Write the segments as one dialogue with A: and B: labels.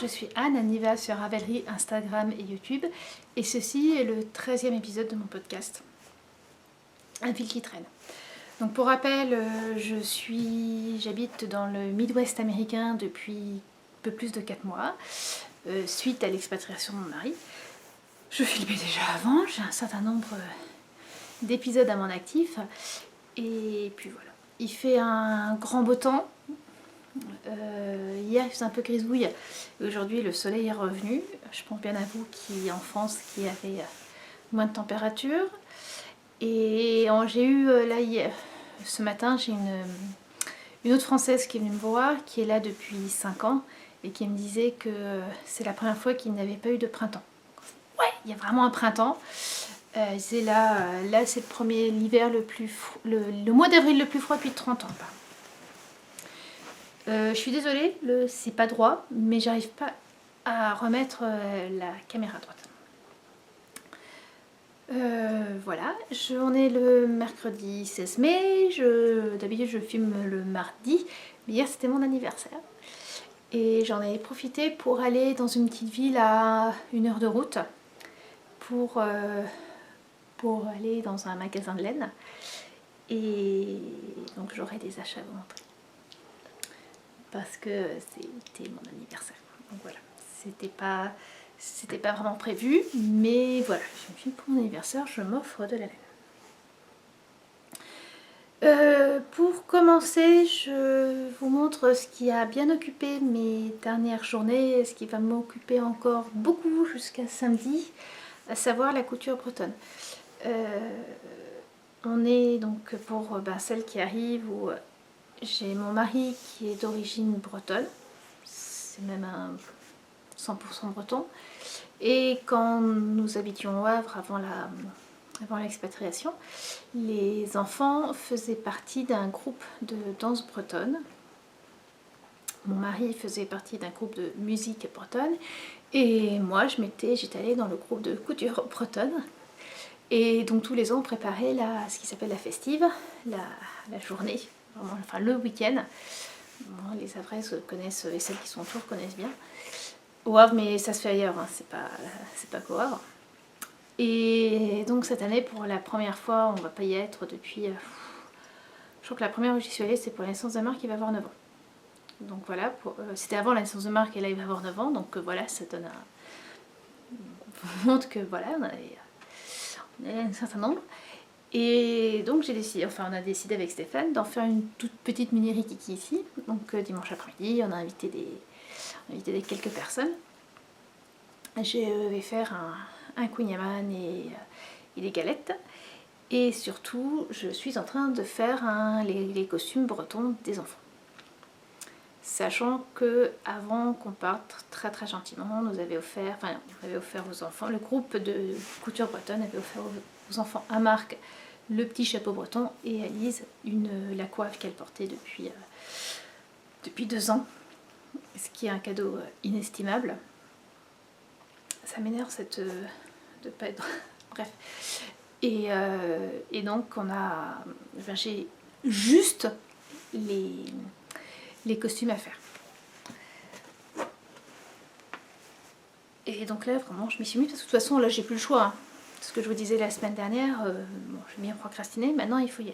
A: je suis Anne, Aniva sur Ravelry, Instagram et YouTube, et ceci est le 13e épisode de mon podcast, Un fil qui traîne. Donc pour rappel, j'habite dans le Midwest américain depuis un peu plus de 4 mois, suite à l'expatriation de mon mari. Je filmais déjà avant, j'ai un certain nombre d'épisodes à mon actif, et puis voilà. Il fait un grand beau temps. Hier il faisait un peu grisouille, et aujourd'hui le soleil est revenu. Je pense bien à vous qui en France qui avez moins de température. Et j'ai eu là hier, ce matin, j'ai une autre Française qui est venue me voir, qui est là depuis 5 ans et qui me disait que c'est la première fois qu'il n'avait pas eu de printemps. Ouais, il y a vraiment un printemps. C'est là c'est le premier l'hiver le mois d'avril le plus froid depuis 30 ans. Je suis désolée, c'est pas droit, mais j'arrive pas à remettre la caméra droite. Voilà, on est le mercredi 16 mai, d'habitude je filme le mardi, mais hier c'était mon anniversaire. Et j'en ai profité pour aller dans une petite ville à 1 heure de route pour aller dans un magasin de laine. Et donc j'aurai des achats à vous montrer. Parce que c'était mon anniversaire. Donc voilà, c'était pas vraiment prévu, mais voilà, je me suis dit pour mon anniversaire, je m'offre de la laine. Pour commencer, je vous montre ce qui a bien occupé mes dernières journées, ce qui va m'occuper encore beaucoup jusqu'à samedi, à savoir la couture bretonne. On est donc pour celles qui arrivent où j'ai mon mari qui est d'origine bretonne, c'est même un 100% breton. Et quand nous habitions au Havre avant l'expatriation, les enfants faisaient partie d'un groupe de danse bretonne. Mon mari faisait partie d'un groupe de musique bretonne et moi j'étais allée dans le groupe de couture bretonne. Et donc tous les ans on préparait ce qui s'appelle la festive, la journée, vraiment, enfin le week-end. Bon, les adresses connaissent, et celles qui sont autour connaissent bien. Au Havre, mais ça se fait ailleurs, hein, c'est pas qu'au Havre. Et donc cette année, pour la première fois, on va pas y être depuis... je crois que la première où j'y suis allée, c'est pour la naissance de Marc qui va avoir 9 ans. Donc voilà, c'était avant la naissance de Marc et là il va avoir 9 ans, donc voilà, ça donne montre que voilà, on a un certain nombre. Et donc on a décidé avec Stéphane d'en faire une toute petite mini rikiki ici. Donc dimanche après-midi, on a invité quelques personnes. Je vais faire un kouign-amann et des galettes. Et surtout, je suis en train de faire les costumes bretons des enfants. Sachant que avant qu'on parte très très gentiment, on avait offert aux enfants, le groupe de couture bretonne avait offert aux enfants à Marc le petit chapeau breton et à Lise la coiffe qu'elle portait depuis 2 ans, ce qui est un cadeau inestimable. Ça m'énerve de pas être... Bref. Et donc j'ai juste les costumes à faire. Et donc là vraiment je m'y suis mis parce que de toute façon là j'ai plus le choix. Hein. Ce que je vous disais la semaine dernière, j'ai bien procrastiné, maintenant il faut y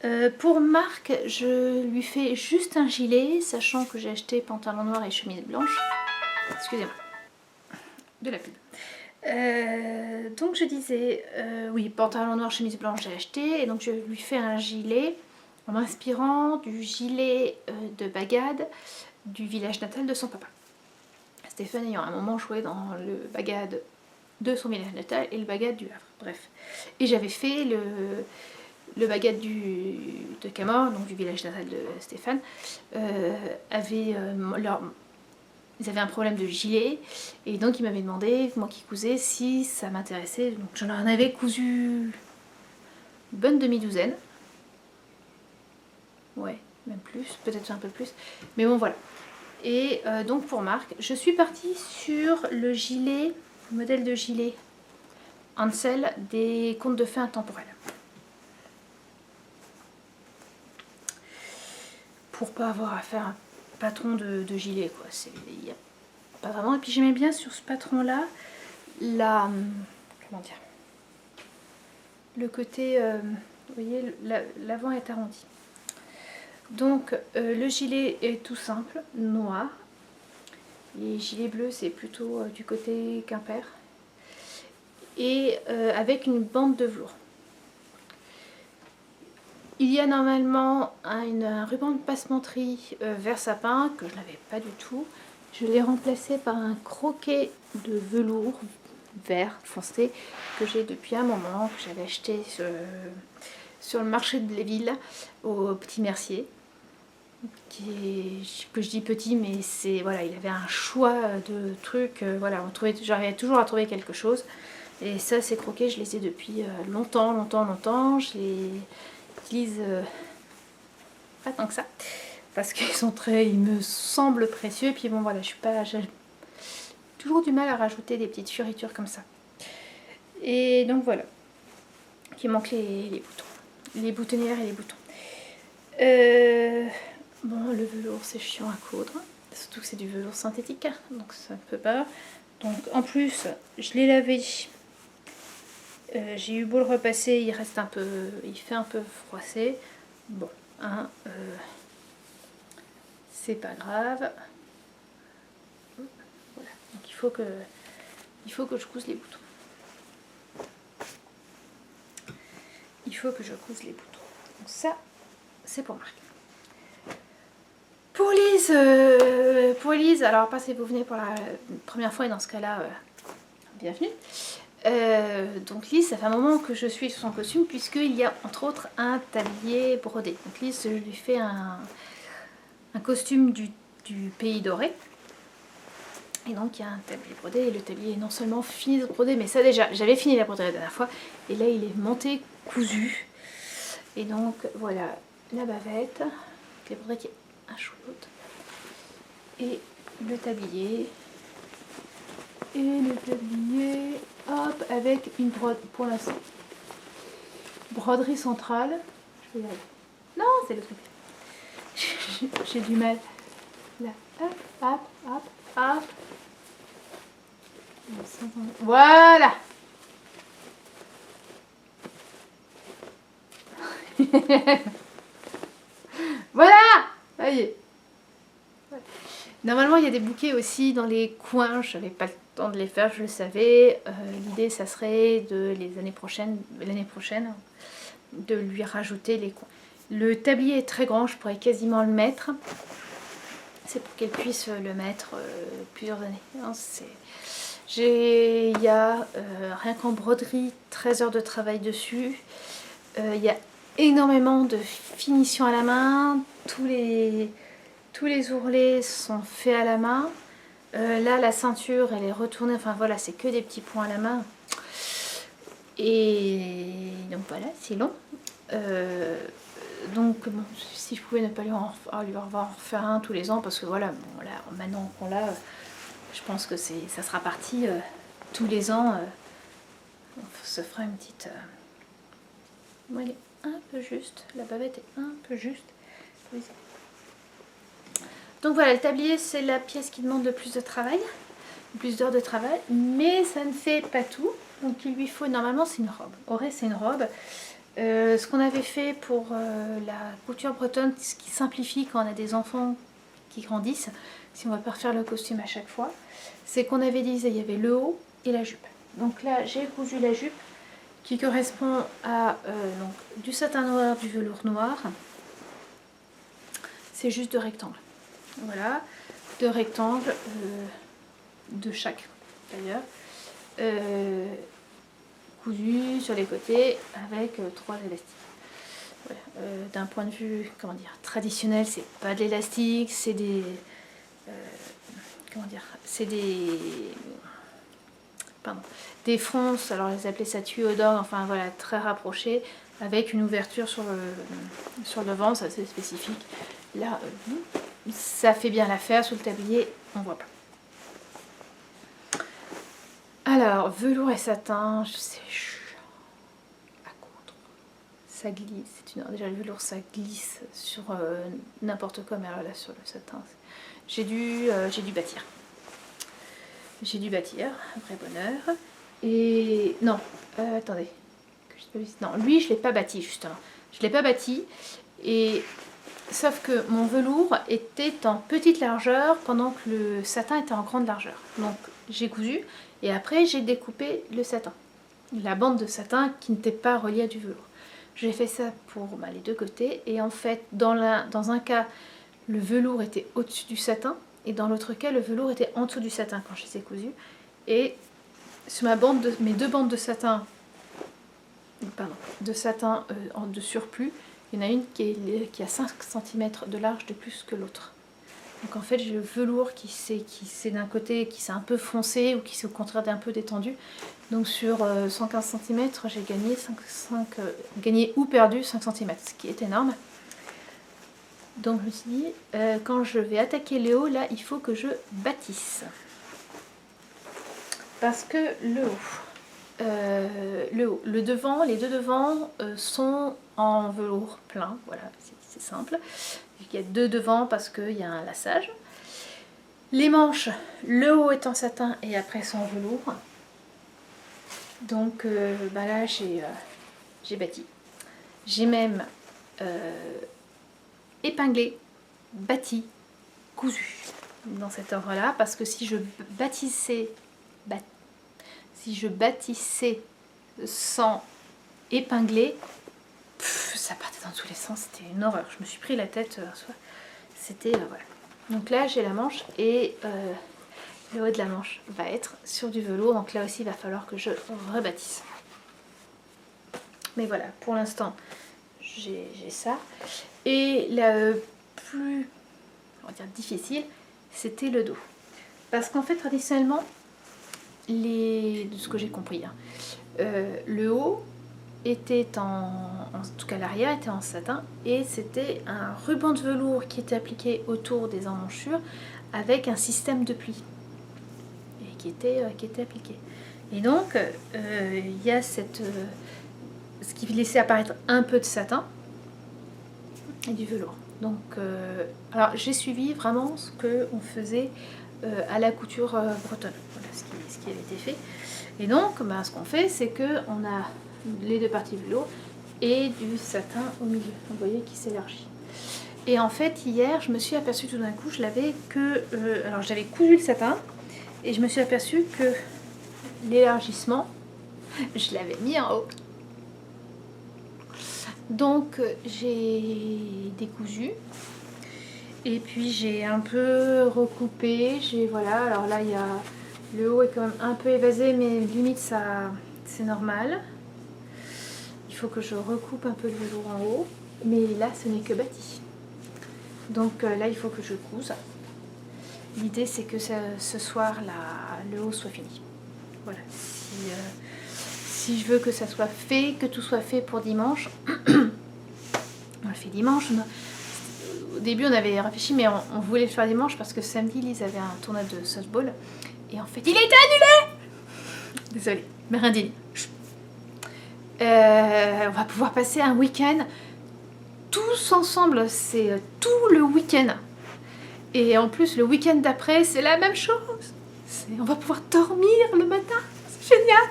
A: aller. Pour Marc, je lui fais juste un gilet, sachant que j'ai acheté pantalon noir et chemise blanche. Excusez-moi. De la pub. Donc je disais, oui, pantalon noir, chemise blanche j'ai acheté, et donc je lui fais un gilet en m'inspirant du gilet de Bagad du village natal de son papa. Stéphane ayant à un moment joué dans le Bagad de son village natal et le Bagad du Havre, bref. Et j'avais fait le Bagad de Camor, donc du village natal de Stéphane, ils avaient un problème de gilet, et donc ils m'avaient demandé, moi qui cousais, si ça m'intéressait. Donc j'en avais cousu une bonne demi-douzaine. Ouais, même plus, peut-être un peu plus. Mais bon, voilà. Et donc pour Marc, je suis partie sur le modèle de gilet Hansel des contes de fées intemporels. Pour pas avoir à faire un patron de gilet, quoi. pas vraiment. Et puis j'aimais bien sur ce patron là la, comment dire, le côté, vous voyez, l'avant est arrondi. Donc le gilet est tout simple, noir. Les gilets bleus c'est plutôt du côté Quimper. Et avec une bande de velours. Il y a normalement un ruban de passementerie vert sapin que je n'avais pas du tout. Je l'ai remplacé par un croquet de velours vert foncé que j'ai depuis un moment, que j'avais acheté sur le marché de Léville au Petit Mercier. Que je dis petit, mais c'est voilà, il avait un choix de trucs. Voilà, j'arrivais toujours à trouver quelque chose. Et ça, ces croquets, je les ai depuis longtemps. Je les utilise pas tant que ça parce qu'ils sont ils me semblent précieux. Et puis bon, voilà, j'ai toujours du mal à rajouter des petites fioritures comme ça. Et donc voilà, il manque les boutons, les boutonnières et les boutons. Bon, le velours c'est chiant à coudre, surtout que c'est du velours synthétique, donc ça ne peut pas. Donc en plus, je l'ai lavé. J'ai eu beau le repasser, il fait un peu froissé. Bon, hein, c'est pas grave. Voilà, donc il faut que je couse les boutons. Il faut que je couse les boutons. Donc ça, c'est pour Marc. Pour Elise, alors pas si vous venez pour la première fois et dans ce cas-là, bienvenue. Donc Lise, ça fait un moment que je suis sur son costume puisqu'il y a entre autres un tablier brodé. Donc Lise, je lui fais un costume du pays doré. Et donc il y a un tablier brodé et le tablier est non seulement fini de broder, mais ça déjà, j'avais fini la broderie la dernière fois. Et là il est monté, cousu. Et donc voilà la bavette, les broderies qui est un chouloute. Et le tablier. Et le tablier, hop, avec une broderie, pour l'instant, broderie centrale. Je vais y arriver. Non, c'est le truc. J'ai du mal. Là, hop. Voilà. Voilà. Ça y est. Normalement, il y a des bouquets aussi dans les coins. Je n'avais pas le temps de les faire, je le savais. L'idée, ça serait l'année prochaine, de lui rajouter les coins. Le tablier est très grand, je pourrais quasiment le mettre. C'est pour qu'elle puisse le mettre plusieurs années. Il y a rien qu'en broderie 13 heures de travail dessus. Il y a énormément de finition à la main. Tous les ourlets sont faits à la main. Là, la ceinture, elle est retournée. Enfin voilà, c'est que des petits points à la main. Et donc voilà, c'est long. Donc bon, si je pouvais ne pas lui en refaire un tous les ans, parce que voilà, bon, là, maintenant qu'on l'a, je pense que ça sera parti tous les ans. On se fera une petite... Bon, elle est un peu juste, la bavette est un peu juste. Oui. Donc voilà, le tablier, c'est la pièce qui demande le plus de travail, plus d'heures de travail, mais ça ne fait pas tout. Donc il lui faut, normalement c'est une robe. Auré, c'est une robe. Ce qu'on avait fait pour la couture bretonne, ce qui simplifie quand on a des enfants qui grandissent, si on va pas refaire le costume à chaque fois, c'est qu'on avait dit il y avait le haut et la jupe. Donc là j'ai cousu la jupe qui correspond à donc, du satin noir, du velours noir. C'est juste 2 rectangles. Voilà, 2 rectangles de chaque d'ailleurs. Cousu sur les côtés avec 3 élastiques. Voilà. D'un point de vue, comment dire, traditionnel, c'est pas de l'élastique, c'est des des fronces, alors les appelaient ça tuyau d'orgue, enfin voilà, très rapprochés, avec une ouverture sur le devant, c'est assez spécifique. Là, ça fait bien l'affaire, sur le tablier, on voit pas. Alors, velours et satin, je sais, à coudre, ça glisse. Déjà, le velours, ça glisse sur n'importe quoi, mais alors là, sur le satin, j'ai dû bâtir. j'ai dû bâtir, un vrai bonheur. Et non, attendez, non, lui je l'ai pas bâti justement. Je l'ai pas bâti, et sauf que mon velours était en petite largeur pendant que le satin était en grande largeur. Donc j'ai cousu et après j'ai découpé le satin, la bande de satin qui n'était pas reliée à du velours. J'ai fait ça pour les deux côtés, et en fait dans un cas le velours était au-dessus du satin et dans l'autre cas le velours était en dessous du satin quand je les ai cousus. Et sur mes deux bandes de satin, de surplus, il y en a une qui a 5 cm de large de plus que l'autre. Donc en fait j'ai le velours qui s'est d'un côté, qui s'est un peu foncé ou qui s'est au contraire un peu détendu. Donc sur 115 cm j'ai gagné ou perdu 5 cm, ce qui est énorme. Donc je me suis dit, quand je vais attaquer le haut, là il faut que je bâtisse. Parce que le devant, les deux devants sont en velours plein, voilà, c'est simple. Il y a deux devants parce qu'il y a un lassage. Les manches, le haut est en satin et après c'est en velours. Donc là j'ai bâti. J'ai même épinglé, bâti, cousu dans cet ordre-là, parce que si je bâtissais sans épingler, ça partait dans tous les sens, c'était une horreur. Je me suis pris la tête, c'était voilà. Donc là j'ai la manche et le haut de la manche va être sur du velours, donc là aussi il va falloir que je rebâtisse. Mais voilà, pour l'instant j'ai ça. Et la plus, on va dire, difficile, c'était le dos. Parce qu'en fait traditionnellement, de ce que j'ai compris, le haut était en tout cas l'arrière était en satin, et c'était un ruban de velours qui était appliqué autour des emmanchures avec un système de pli et qui était appliqué. Et donc il y a ce qui laissait apparaître un peu de satin et du velours. Donc alors j'ai suivi vraiment ce que on faisait à la couture bretonne, voilà ce qui avait été fait. Et donc ce qu'on fait, c'est que on a les deux parties velours et du satin au milieu, vous voyez, qui s'élargit. Et en fait hier je me suis aperçue tout d'un coup, alors j'avais cousu le satin et je me suis aperçue que l'élargissement je l'avais mis en haut. Donc j'ai décousu et puis j'ai un peu recoupé, voilà, alors là il y a le haut est quand même un peu évasé, mais limite ça c'est normal. Il faut que je recoupe un peu le velours en haut, mais là ce n'est que bâti. Donc là il faut que je couse. L'idée c'est que ce soir là, le haut soit fini. Voilà, si je veux que ça soit fait, que tout soit fait pour dimanche, on le fait dimanche. Au début on avait réfléchi, mais on voulait le faire dimanche parce que samedi Lise avait un tournoi de softball et en fait il était annulé. Désolée, Mérindine. On va pouvoir passer un week-end tous ensemble, c'est tout le week-end. Et en plus le week-end d'après c'est la même chose. On va pouvoir dormir le matin, c'est génial.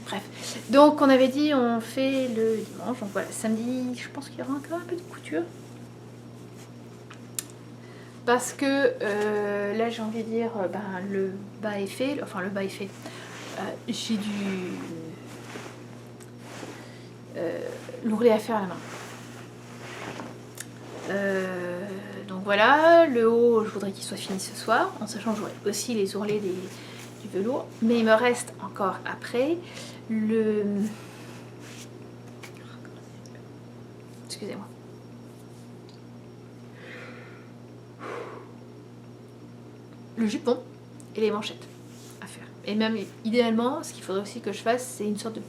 A: Bref, donc on avait dit on fait le dimanche, donc voilà, samedi je pense qu'il y aura encore un peu de couture. Parce que là j'ai envie de dire, le bas est fait, j'ai dû l'ourlet à faire à la main. Donc voilà, le haut je voudrais qu'il soit fini ce soir, en sachant que j'aurai aussi les ourlets du velours, mais il me reste encore après excusez-moi, le jupon et les manchettes à faire. Et même idéalement ce qu'il faudrait aussi que je fasse, c'est une sorte de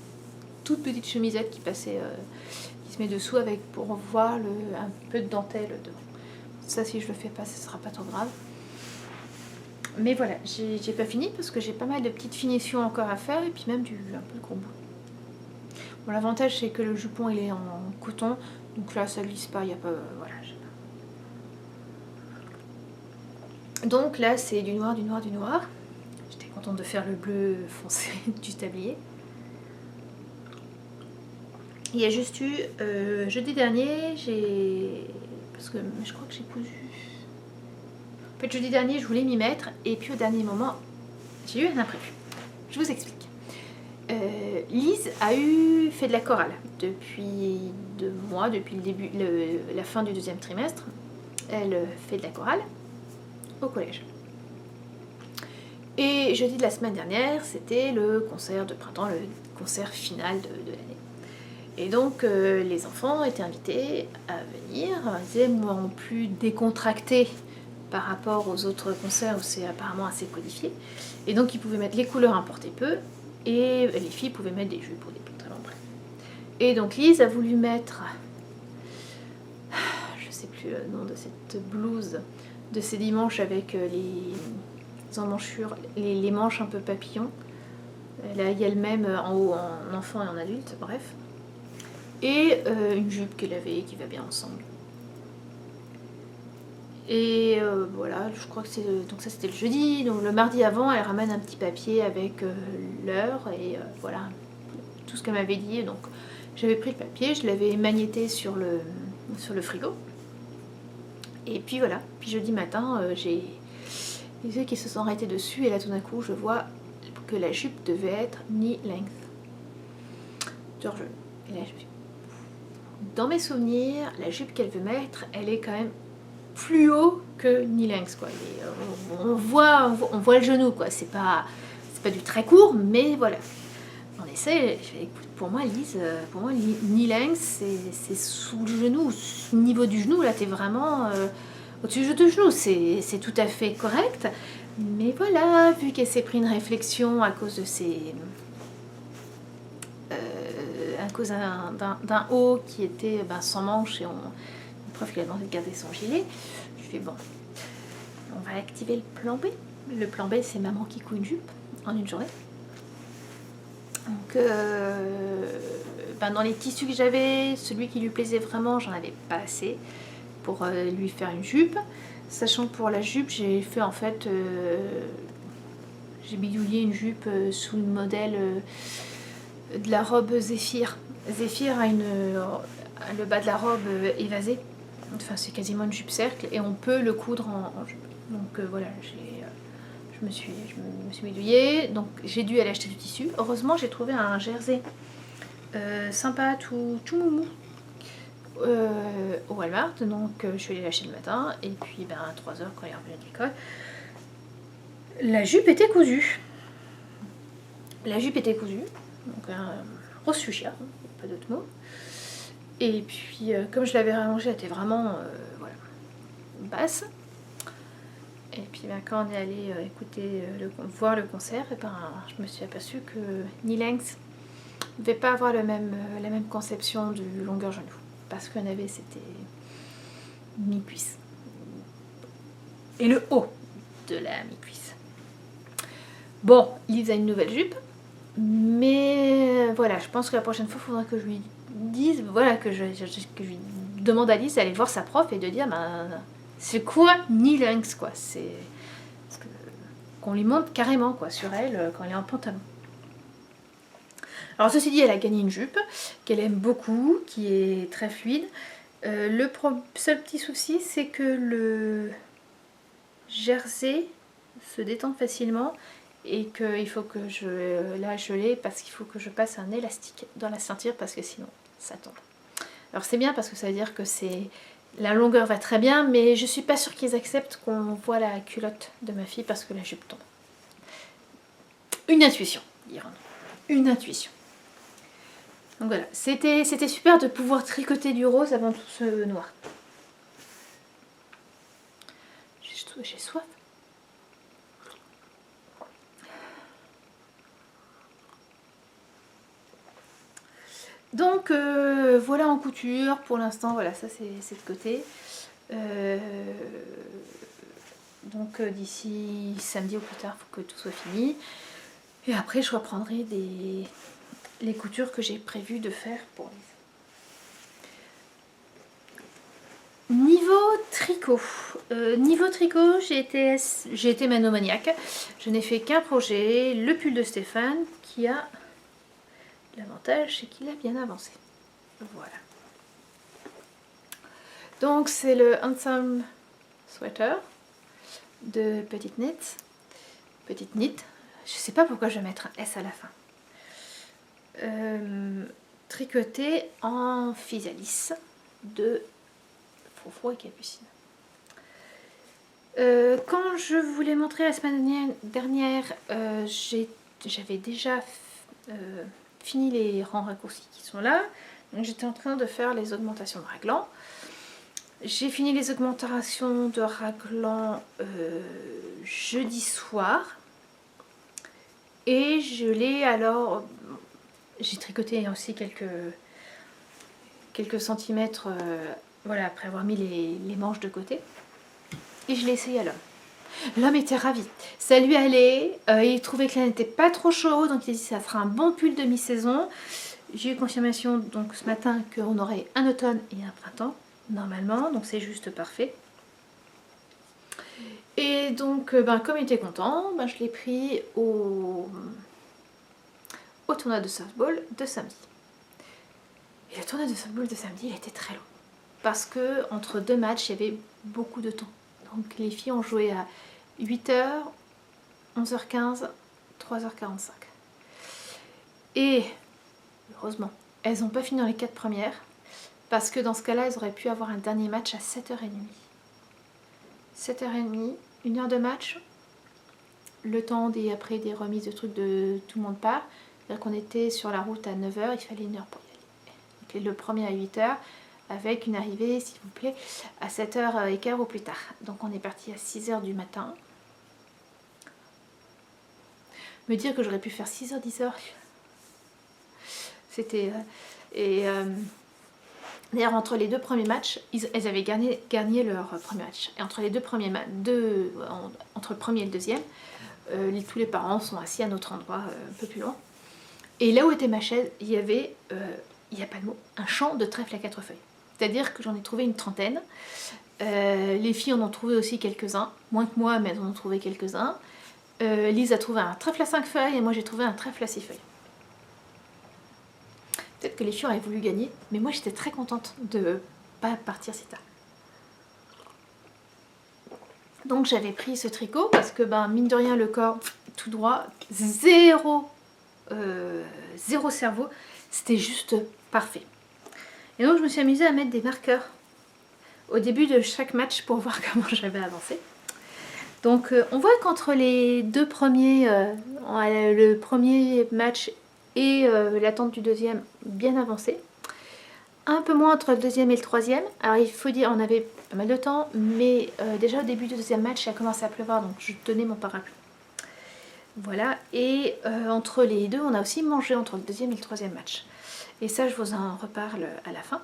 A: toute petite chemisette qui passait qui se met dessous pour voir un peu de dentelle devant. Ça si je le fais pas, ce sera pas trop grave. Mais voilà, j'ai pas fini parce que j'ai pas mal de petites finitions encore à faire et puis même un peu de gros bout. Bon, l'avantage c'est que le jupon il est en coton, donc là ça glisse pas, il y a pas, voilà. Donc là c'est du noir, du noir, du noir. suis contente de faire le bleu foncé du tablier. Il y a juste eu jeudi dernier, parce que je crois que j'ai cousu. En fait, jeudi dernier, je voulais m'y mettre, et puis au dernier moment, j'ai eu un imprévu. Je vous explique. Lise a fait de la chorale depuis 2 mois, depuis la fin du 2e trimestre. Elle fait de la chorale au collège. Et jeudi de la semaine dernière, c'était le concert de printemps, le concert final de l'année. Et donc les enfants étaient invités à venir. Ils disaient, moi, en plus décontracté par rapport aux autres concerts où c'est apparemment assez codifié. Et donc ils pouvaient mettre les couleurs importées peu, et les filles pouvaient mettre des jupes ou des pantalons, bref. Et donc Lise a voulu mettre, je sais plus le nom de cette blouse, de ces dimanches avec les emmanchures, les manches un peu papillons. Là, il y a le même en haut en enfant et en adulte, bref. Et une jupe qu'elle avait qui va bien ensemble. Et voilà, je crois que c'est... Donc ça c'était le jeudi, donc le mardi avant, elle ramène un petit papier avec l'heure et voilà, tout ce qu'elle m'avait dit. Donc j'avais pris le papier, je l'avais magnété sur le frigo. Et puis voilà, puis jeudi matin, j'ai les yeux qui se sont arrêtés dessus et là tout d'un coup je vois que la jupe devait être knee length. Genre et là, dans mes souvenirs, la jupe qu'elle veut mettre, elle est quand même plus haut que knee length, quoi. Et, on voit le genou, quoi. C'est pas du très court, mais voilà. On essaie. Pour moi, Lise, pour moi, knee length, c'est sous le genou, au niveau du genou. Là, t'es vraiment au-dessus du genou. C'est tout à fait correct. Mais voilà, vu qu'elle s'est pris une réflexion à cause de à cause d'un haut qui était sans manche et le prof lui a demandé de garder son gilet. Je fais bon, on va activer le plan B. Le plan B, c'est maman qui coud une jupe en une journée. Donc dans les tissus que j'avais, celui qui lui plaisait vraiment, j'en avais pas assez pour lui faire une jupe. Sachant que pour la jupe, j'ai fait en fait j'ai bidouillé une jupe sous le modèle de la robe Zéphyr. Zéphyr a le bas de la robe évasé. Enfin, c'est quasiment une jupe cercle et on peut le coudre en jupe. Donc voilà, je me suis bidouillée. Donc j'ai dû aller acheter du tissu. Heureusement, j'ai trouvé un jersey sympa, tout moumou au Walmart. Donc je suis allée l'acheter le matin et puis à 3h quand il est revenu de l'école, la jupe était cousue. Donc un rose fuchsia, pas d'autre mot. Et puis comme je l'avais rallongée, elle était vraiment voilà, basse. Et puis quand on est allé voir le concert, je me suis aperçue que knee length ne devait pas avoir la même conception de longueur genou. Parce qu'un avait c'était mi-cuisse. Et le haut de la mi-cuisse. Bon, Lise a une nouvelle jupe. Mais voilà, je pense que la prochaine fois, il faudra que je lui dise, voilà, que je lui demande à Lise d'aller voir sa prof et de dire, c'est quoi knee length, quoi. C'est qu'on lui montre carrément, quoi, sur elle quand elle est en pantalon. Alors ceci dit, elle a gagné une jupe qu'elle aime beaucoup, qui est très fluide. Le seul petit souci, c'est que le jersey se détend facilement. Et qu'il faut que je l'ai parce qu'il faut que je passe un élastique dans la ceinture parce que sinon ça tombe. Alors c'est bien parce que ça veut dire que la longueur va très bien, mais je suis pas sûre qu'ils acceptent qu'on voit la culotte de ma fille parce que la jupe tombe. Une intuition, diront. Une intuition. Donc voilà, c'était super de pouvoir tricoter du rose avant tout ce noir. J'ai soif. Donc voilà en couture, pour l'instant, voilà, ça c'est de côté. Donc d'ici samedi au plus tard, il faut que tout soit fini. Et après, je reprendrai les coutures que j'ai prévu de faire pour Lise. Niveau tricot, j'ai été manomaniaque. Je n'ai fait qu'un projet, le pull de Stéphane, qui a l'avantage, c'est qu'il a bien avancé. Voilà. Donc c'est le Handsome Sweater de Petite Knit. Petite Knit. Je sais pas pourquoi je vais mettre un S à la fin. Tricoté en physalis de Frofro et Capucine. Quand je vous l'ai montré la semaine dernière, j'avais déjà fini les rangs raccourcis qui sont là. Donc j'étais en train de faire les augmentations de raglan. J'ai fini les augmentations de raglan jeudi soir. Et je l'ai alors... J'ai tricoté aussi quelques centimètres voilà, après avoir mis les manches de côté. Et je l'ai essayé à l'homme. L'homme était ravi. Ça lui allait. Il trouvait que là n'était pas trop chaud. Donc il a dit ça fera un bon pull de mi-saison. J'ai eu confirmation donc ce matin qu'on aurait un automne et un printemps. Normalement. Donc c'est juste parfait. Et donc comme il était content, je l'ai pris au tournoi de softball de samedi. Et le tournoi de softball de samedi, il était très long. Parce que entre deux matchs, il y avait beaucoup de temps. Donc les filles ont joué à 8h, 11h15, 3h45. Et heureusement, elles n'ont pas fini dans les 4 premières. Parce que dans ce cas-là, elles auraient pu avoir un dernier match à 7h30. 7h30, 1 heure de match. Le temps après des remises de trucs de tout le monde part. C'est-à-dire qu'on était sur la route à 9h, il fallait 1 heure pour y aller. Donc le premier à 8h. Avec une arrivée, s'il vous plaît, à 7h15 ou plus tard. Donc on est parti à 6h du matin. Me dire que j'aurais pu faire 6h, 10h. C'était... D'ailleurs, entre les deux premiers matchs, elles avaient gagné leur premier match. Et entre les deux premiers entre le premier et le deuxième, tous les parents sont assis à notre endroit, un peu plus loin. Et là où était ma chaise, il y avait, il n'y a pas de mot, un champ de trèfle à 4 feuilles. C'est-à-dire que j'en ai trouvé une trentaine. Les filles en ont trouvé aussi quelques-uns. Moins que moi, mais elles en ont trouvé quelques-uns. Lise a trouvé un trèfle à 5 feuilles et moi j'ai trouvé un trèfle à 6 feuilles. Peut-être que les filles auraient voulu gagner, mais moi j'étais très contente de pas partir si tard. Donc j'avais pris ce tricot parce que mine de rien le corps tout droit, zéro cerveau, c'était juste parfait. Et donc je me suis amusée à mettre des marqueurs au début de chaque match pour voir comment j'avais avancé. Donc on voit qu'entre les deux premiers, le premier match et l'attente du deuxième, bien avancé. Un peu moins entre le deuxième et le troisième. Alors il faut dire, on avait pas mal de temps, mais déjà au début du deuxième match, ça a commencé à pleuvoir, donc je tenais mon parapluie. Voilà, et entre les deux, on a aussi mangé entre le deuxième et le troisième match. Et ça, je vous en reparle à la fin.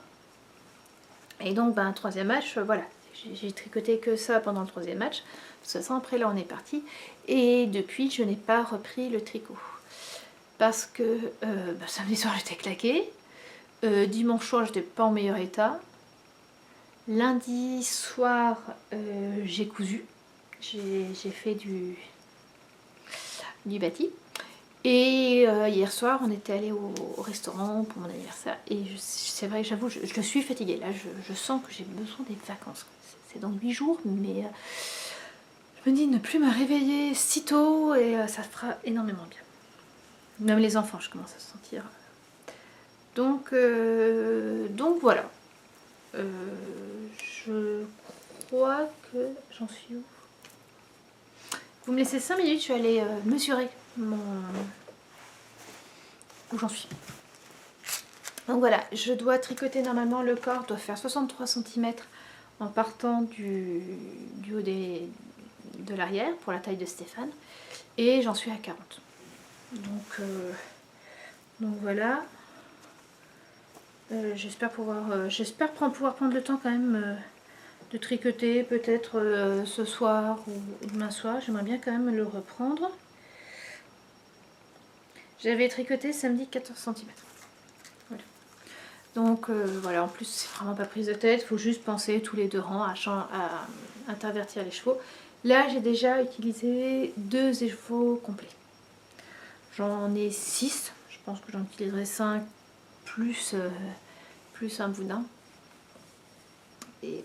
A: Et donc, troisième match, voilà. J'ai tricoté que ça pendant le troisième match. De toute façon, après là, on est parti. Et depuis, je n'ai pas repris le tricot. Parce que samedi soir, j'étais claquée. Dimanche soir, j'étais pas en meilleur état. Lundi soir, j'ai cousu. J'ai fait du bâti. Et hier soir, on était allé au restaurant pour mon anniversaire. Et c'est vrai, j'avoue, je suis fatiguée. Là, je sens que j'ai besoin des vacances. C'est dans 8 jours, mais je me dis ne plus me réveiller si tôt et ça fera énormément bien. Même les enfants, je commence à se sentir. Donc voilà. Je crois que j'en suis où? Vous me laissez 5 minutes, je vais aller mesurer où j'en suis. Donc voilà, je dois tricoter normalement, le corps doit faire 63 cm en partant du haut de l'arrière pour la taille de Stéphane. Et j'en suis à 40. Donc voilà. J'espère pouvoir prendre le temps quand même de tricoter peut-être ce soir ou demain soir. J'aimerais bien quand même le reprendre. J'avais tricoté samedi 14 cm. Voilà. Donc voilà, en plus c'est vraiment pas prise de tête, il faut juste penser tous les 2 rangs à intervertir les chevaux. Là j'ai déjà utilisé 2 écheveaux complets. J'en ai 6, je pense que j'en utiliserai 5 plus, plus un boudin. Et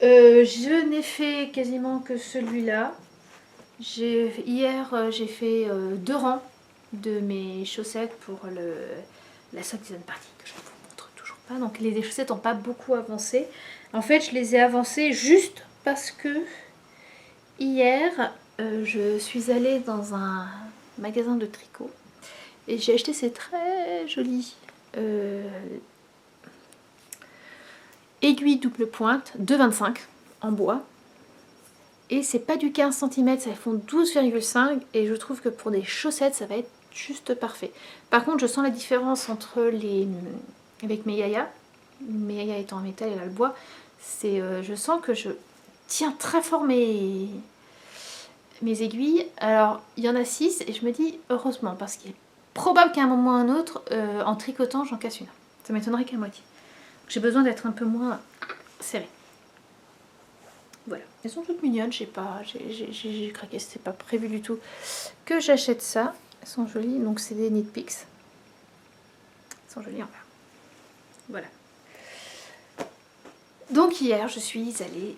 A: voilà. Je n'ai fait quasiment que celui-là. Hier j'ai fait 2 rangs de mes chaussettes pour la sock design party que je ne vous montre toujours pas. Donc les chaussettes n'ont pas beaucoup avancé. En fait je les ai avancées juste parce que hier je suis allée dans un magasin de tricot et j'ai acheté ces très jolies aiguilles double pointe de 25 en bois. Et c'est pas du 15 cm, ça font 12,5 et je trouve que pour des chaussettes ça va être juste parfait. Par contre je sens la différence entre avec mes yayas étant en métal et là le bois, je sens que je tiens très fort mes aiguilles. Alors il y en a 6 et je me dis heureusement parce qu'il est probable qu'à un moment ou à un autre en tricotant j'en casse une. Ça m'étonnerait qu'à moitié. J'ai besoin d'être un peu moins serré. Voilà, elles sont toutes mignonnes, je sais pas, j'ai craqué, c'était pas prévu du tout que j'achète ça. Elles sont jolies, donc c'est des Knit Picks. Elles sont jolies en bas. Voilà. Donc hier, je suis allée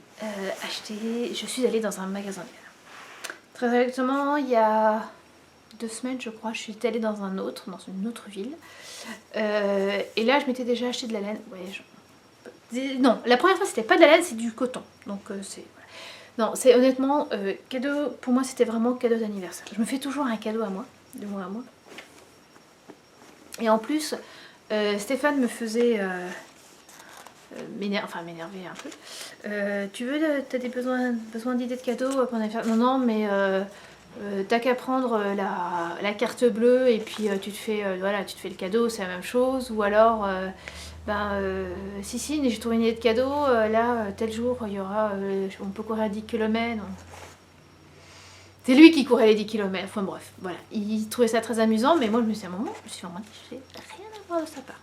A: dans un magasin de laine. Très exactement, il y a 2 semaines, je crois, je suis allée dans une autre ville. Et là, je m'étais déjà acheté de la laine. Ouais, non, la première fois, c'était pas de la laine, c'est du coton. Donc c'est... Non, c'est honnêtement, cadeau, pour moi c'était vraiment cadeau d'anniversaire. Je me fais toujours un cadeau à moi, de moi à moi. Et en plus, Stéphane me faisait m'énerver un peu. Tu veux, t'as des besoin d'idées de cadeaux pour anniversaire? Non, non, mais t'as qu'à prendre la carte bleue et puis tu te fais le cadeau, c'est la même chose. Ou alors... si, j'ai trouvé une idée de cadeau, là, tel jour, il y aura, on peut courir à 10 km. C'est lui qui courait les 10 km, enfin bref, voilà. Il trouvait ça très amusant, mais moi, je me suis vraiment dit, j'ai rien à voir de sa part.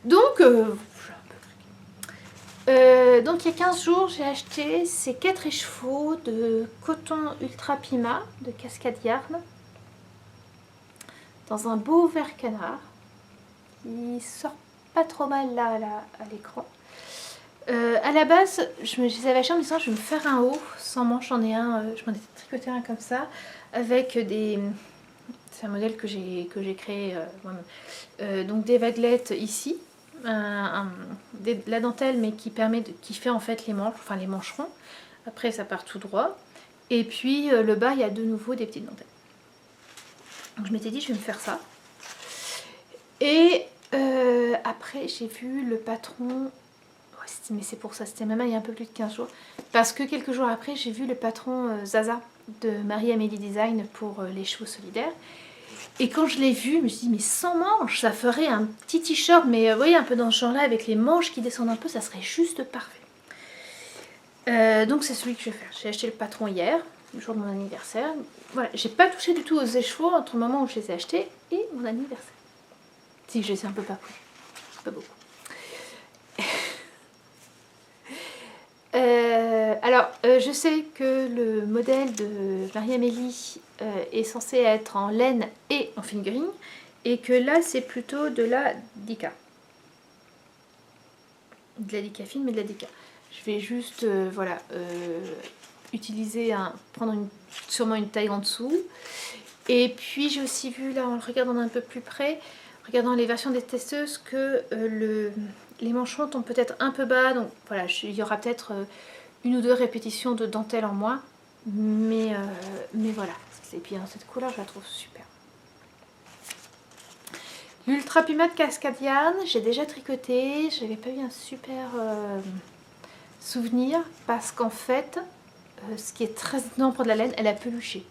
A: Donc, donc il y a 15 jours, j'ai acheté ces 4 écheveaux de coton Ultra Pima de Cascade Yarn dans un beau vert canard. Il sort pas trop mal là à l'écran. À la base, je les avais achetés en me disant je vais me faire un haut sans manche. J'en ai un, je m'en étais tricoté un comme ça avec des... C'est un modèle que j'ai créé moi-même. Donc des vaguelettes ici, la dentelle mais qui fait en fait les manches, enfin les mancherons. Après ça part tout droit. Et puis le bas il y a de nouveau des petites dentelles. Donc je m'étais dit je vais me faire ça. Et après j'ai vu le patron, mais c'est pour ça, c'était même il y a un peu plus de 15 jours. Parce que quelques jours après j'ai vu le patron Zaza de Marie-Amélie Design pour les chevaux solidaires. Et quand je l'ai vu, je me suis dit mais sans manches, ça ferait un petit t-shirt, mais vous voyez un peu dans ce genre là avec les manches qui descendent un peu, ça serait juste parfait. Donc c'est celui que je vais faire. J'ai acheté le patron hier, le jour de mon anniversaire. Voilà, j'ai pas touché du tout aux écheveaux entre le moment où je les ai achetés et mon anniversaire. Si, je les ai un peu papouillés, pas beaucoup. Alors, je sais que le modèle de Marie-Amélie est censé être en laine et en fingering, et que là, c'est plutôt de la Dika. De la Dika fine, mais de la Dika. Je vais juste, utiliser prendre sûrement une taille en dessous. Et puis, j'ai aussi vu, là, en le regardant un peu plus près, regardant les versions des testeuses, que les manchons tombent peut-être un peu bas, donc voilà, il y aura peut-être... 1 ou 2 répétitions de dentelle en moins, mais voilà. Et puis cette couleur, je la trouve super. L'Ultra Puma de Cascade Yarn, j'ai déjà tricoté, j'avais pas eu un super souvenir parce qu'en fait, ce qui est très étonnant pour de la laine, elle a peluché.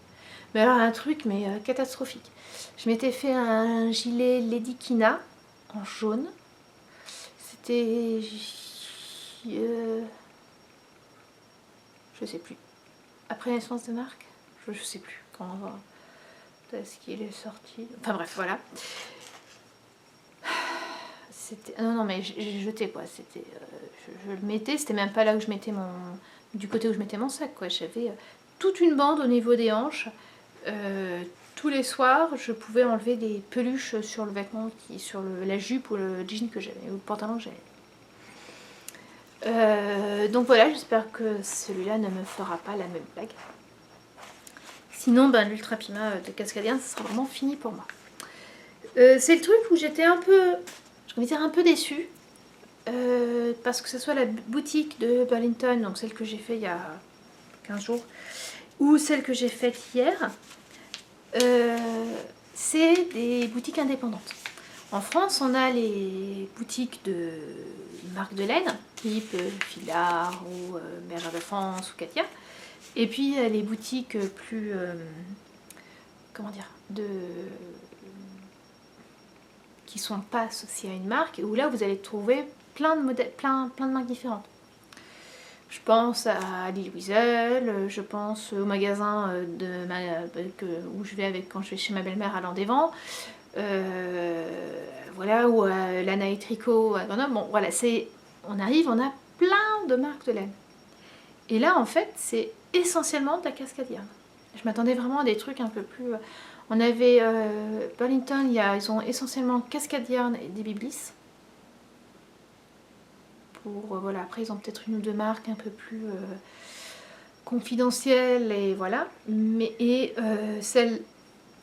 A: Mais alors un truc mais catastrophique. Je m'étais fait un gilet Lady Kina en jaune. C'était... je sais plus. Après la naissance de Marc, je sais plus quand est-ce qu'il est sorti. Enfin bref, voilà. c'était... Non, non, mais j'ai jeté quoi. C'était, je le mettais, c'était même pas là où je mettais mon... Du côté où je mettais mon sac quoi. J'avais toute une bande au niveau des hanches. Tous les soirs, je pouvais enlever des peluches sur le vêtement, sur la jupe ou le jean que j'avais, ou le pantalon que j'avais. Donc voilà, j'espère que celui-là ne me fera pas la même blague. Sinon, ben, l'Ultra Pima de Cascadian, ça sera vraiment fini pour moi. C'est le truc où j'étais un peu, je vais dire un peu déçue. Parce que ce soit la boutique de Burlington, donc celle que j'ai fait il y a 15 jours, ou celle que j'ai faite hier, c'est des boutiques indépendantes. En France, on a les boutiques de marques de laine, type Filard ou Bergère de France ou Katia. Et puis les boutiques plus, comment dire, qui sont pas associées à une marque, où là vous allez trouver plein de modèles, plein de marques différentes. Je pense à Lily Weasel, je pense au magasin où je vais quand je vais chez ma belle-mère à Landévent, voilà, ou à Lana et Tricot à Grenoble. Bon, voilà, on arrive, on a plein de marques de laine. Et là, en fait, c'est essentiellement de la Cascadian. Je m'attendais vraiment à des trucs un peu plus... On avait Burlington, ils ont essentiellement Cascadian et Debbie Bliss. Voilà, après ils ont peut-être une ou deux marques un peu plus confidentielles et voilà. Mais celle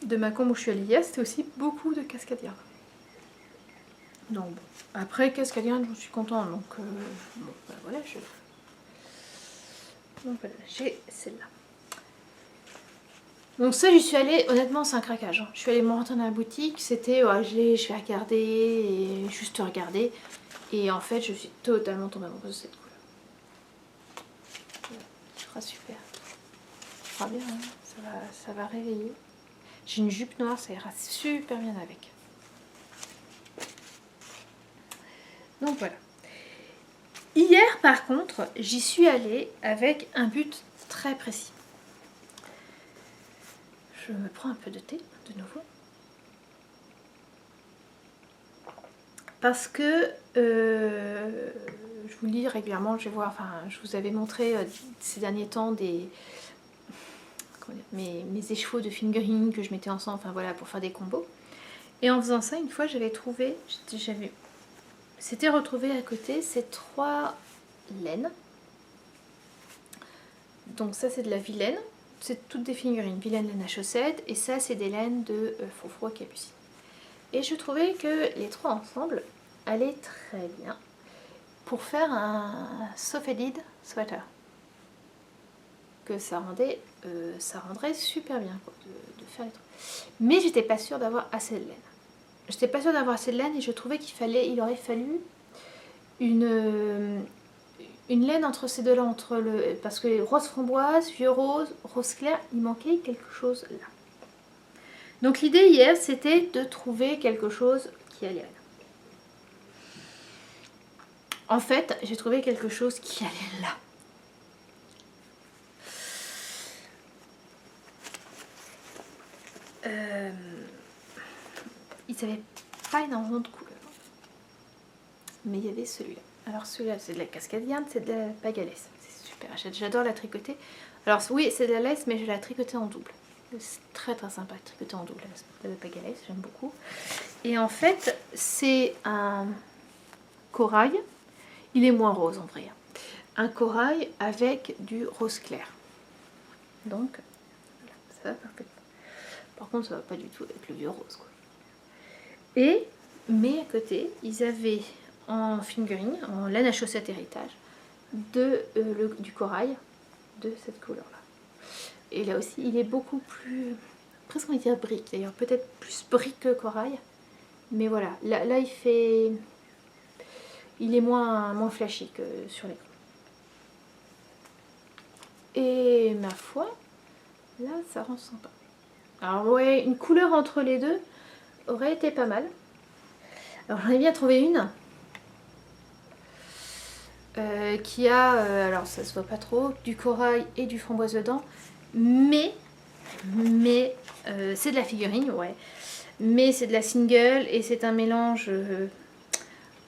A: de Macomb où je suis allée hier, c'était aussi beaucoup de Cascadian. Donc bon. Après Cascadian, je suis contente. Donc bon, ben, voilà, donc voilà, j'ai celle-là. Donc ça, j'y suis allée, honnêtement, c'est un craquage. Je suis allée me rentrer dans la boutique, c'était, je vais regarder et juste regarder. Et en fait, je suis totalement tombée amoureuse de cette couleur. Je crois super. Je crois bien, hein, ça va réveiller. J'ai une jupe noire, ça ira super bien avec. Donc voilà. Hier, par contre, j'y suis allée avec un but très précis. Je me prends un peu de thé, de nouveau. Parce que, je vous le dis régulièrement, je vous avais montré ces derniers temps mes échevaux de fingering que je mettais ensemble, enfin voilà, pour faire des combos. Et en faisant ça, une fois, j'avais trouvé, c'était retrouvé à côté ces 3 laines. Donc ça, c'est de la vilaine. C'est toutes des figurines, vilaine laine à chaussettes, et ça, c'est des laines de Froufrou Capucine. Et je trouvais que les 3 ensemble allaient très bien pour faire un soft-edged sweater. Que ça rendrait super bien quoi, de faire les trucs. Mais j'étais pas sûre d'avoir assez de laine. J'étais pas sûre d'avoir assez de laine et je trouvais il aurait fallu une laine entre ces deux-là, parce que rose framboise, vieux rose, rose clair, il manquait quelque chose là. Donc l'idée hier, c'était de trouver quelque chose qui allait là. En fait, j'ai trouvé quelque chose qui allait là. Ils n'avaient pas énormément de couleurs. Mais il y avait celui-là. Alors celui-là, c'est de la Cascadian, c'est de la Pagalaise. C'est super, j'adore la tricoter. Alors oui, c'est de la laisse, mais je la tricoter en double. C'est très très sympa de tricoter en double la Pagalaise, j'aime beaucoup. Et en fait, c'est un corail. Il est moins rose en vrai. Un corail avec du rose clair. Donc, ça va parfaitement. Par contre, ça va pas du tout avec le vieux rose, quoi. Mais à côté, ils avaient en fingering, en laine à chaussettes héritage, du corail de cette couleur-là. Et là aussi, il est beaucoup plus, presque on va dire brique, d'ailleurs, peut-être plus brique que corail. Mais voilà, là il est moins flashy que sur l'écran. Et ma foi, là, ça rend sympa. Alors ouais, une couleur entre les deux aurait été pas mal. Alors j'en ai bien trouvé une qui a, alors ça se voit pas trop, du corail et du framboise dedans, mais c'est de la figurine, ouais. Mais c'est de la single et c'est un mélange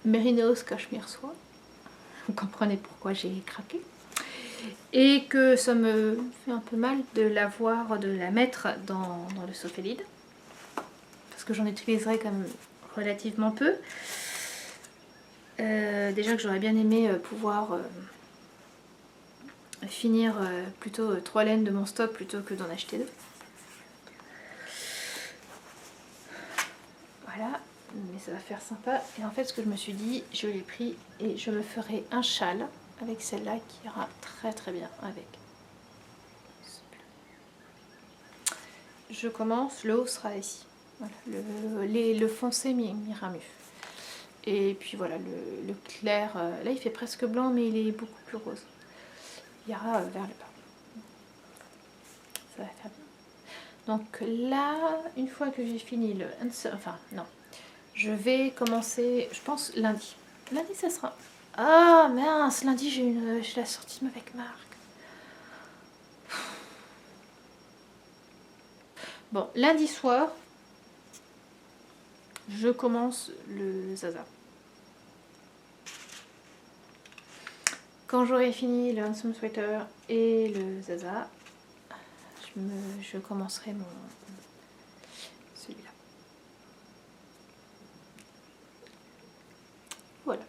A: Mérinos Cashmere Soie. Vous comprenez pourquoi j'ai craqué. Et que ça me fait un peu mal de la mettre dans le Sophelide. Parce que j'en utiliserai quand même relativement peu. Déjà que j'aurais bien aimé pouvoir finir plutôt 3 laines de mon stock plutôt que d'en acheter 2. Voilà, mais ça va faire sympa. Et en fait, ce que je me suis dit, je l'ai pris et je me ferai un châle avec celle-là qui ira très très bien avec. Je commence, le haut sera ici. Voilà, le foncé m'ira mieux. Et puis voilà, le clair, là il fait presque blanc, mais il est beaucoup plus rose. Il ira vers le bas. Ça va faire bien. Donc là, une fois que j'ai fini le answer, enfin non, je vais commencer, je pense lundi. Lundi ça sera. Ah mince, lundi j'ai la sortie avec Marc. Bon, lundi soir, je commence le Zaza. Quand j'aurai fini le Handsome Sweater et le Zaza, je commencerai celui-là. Voilà.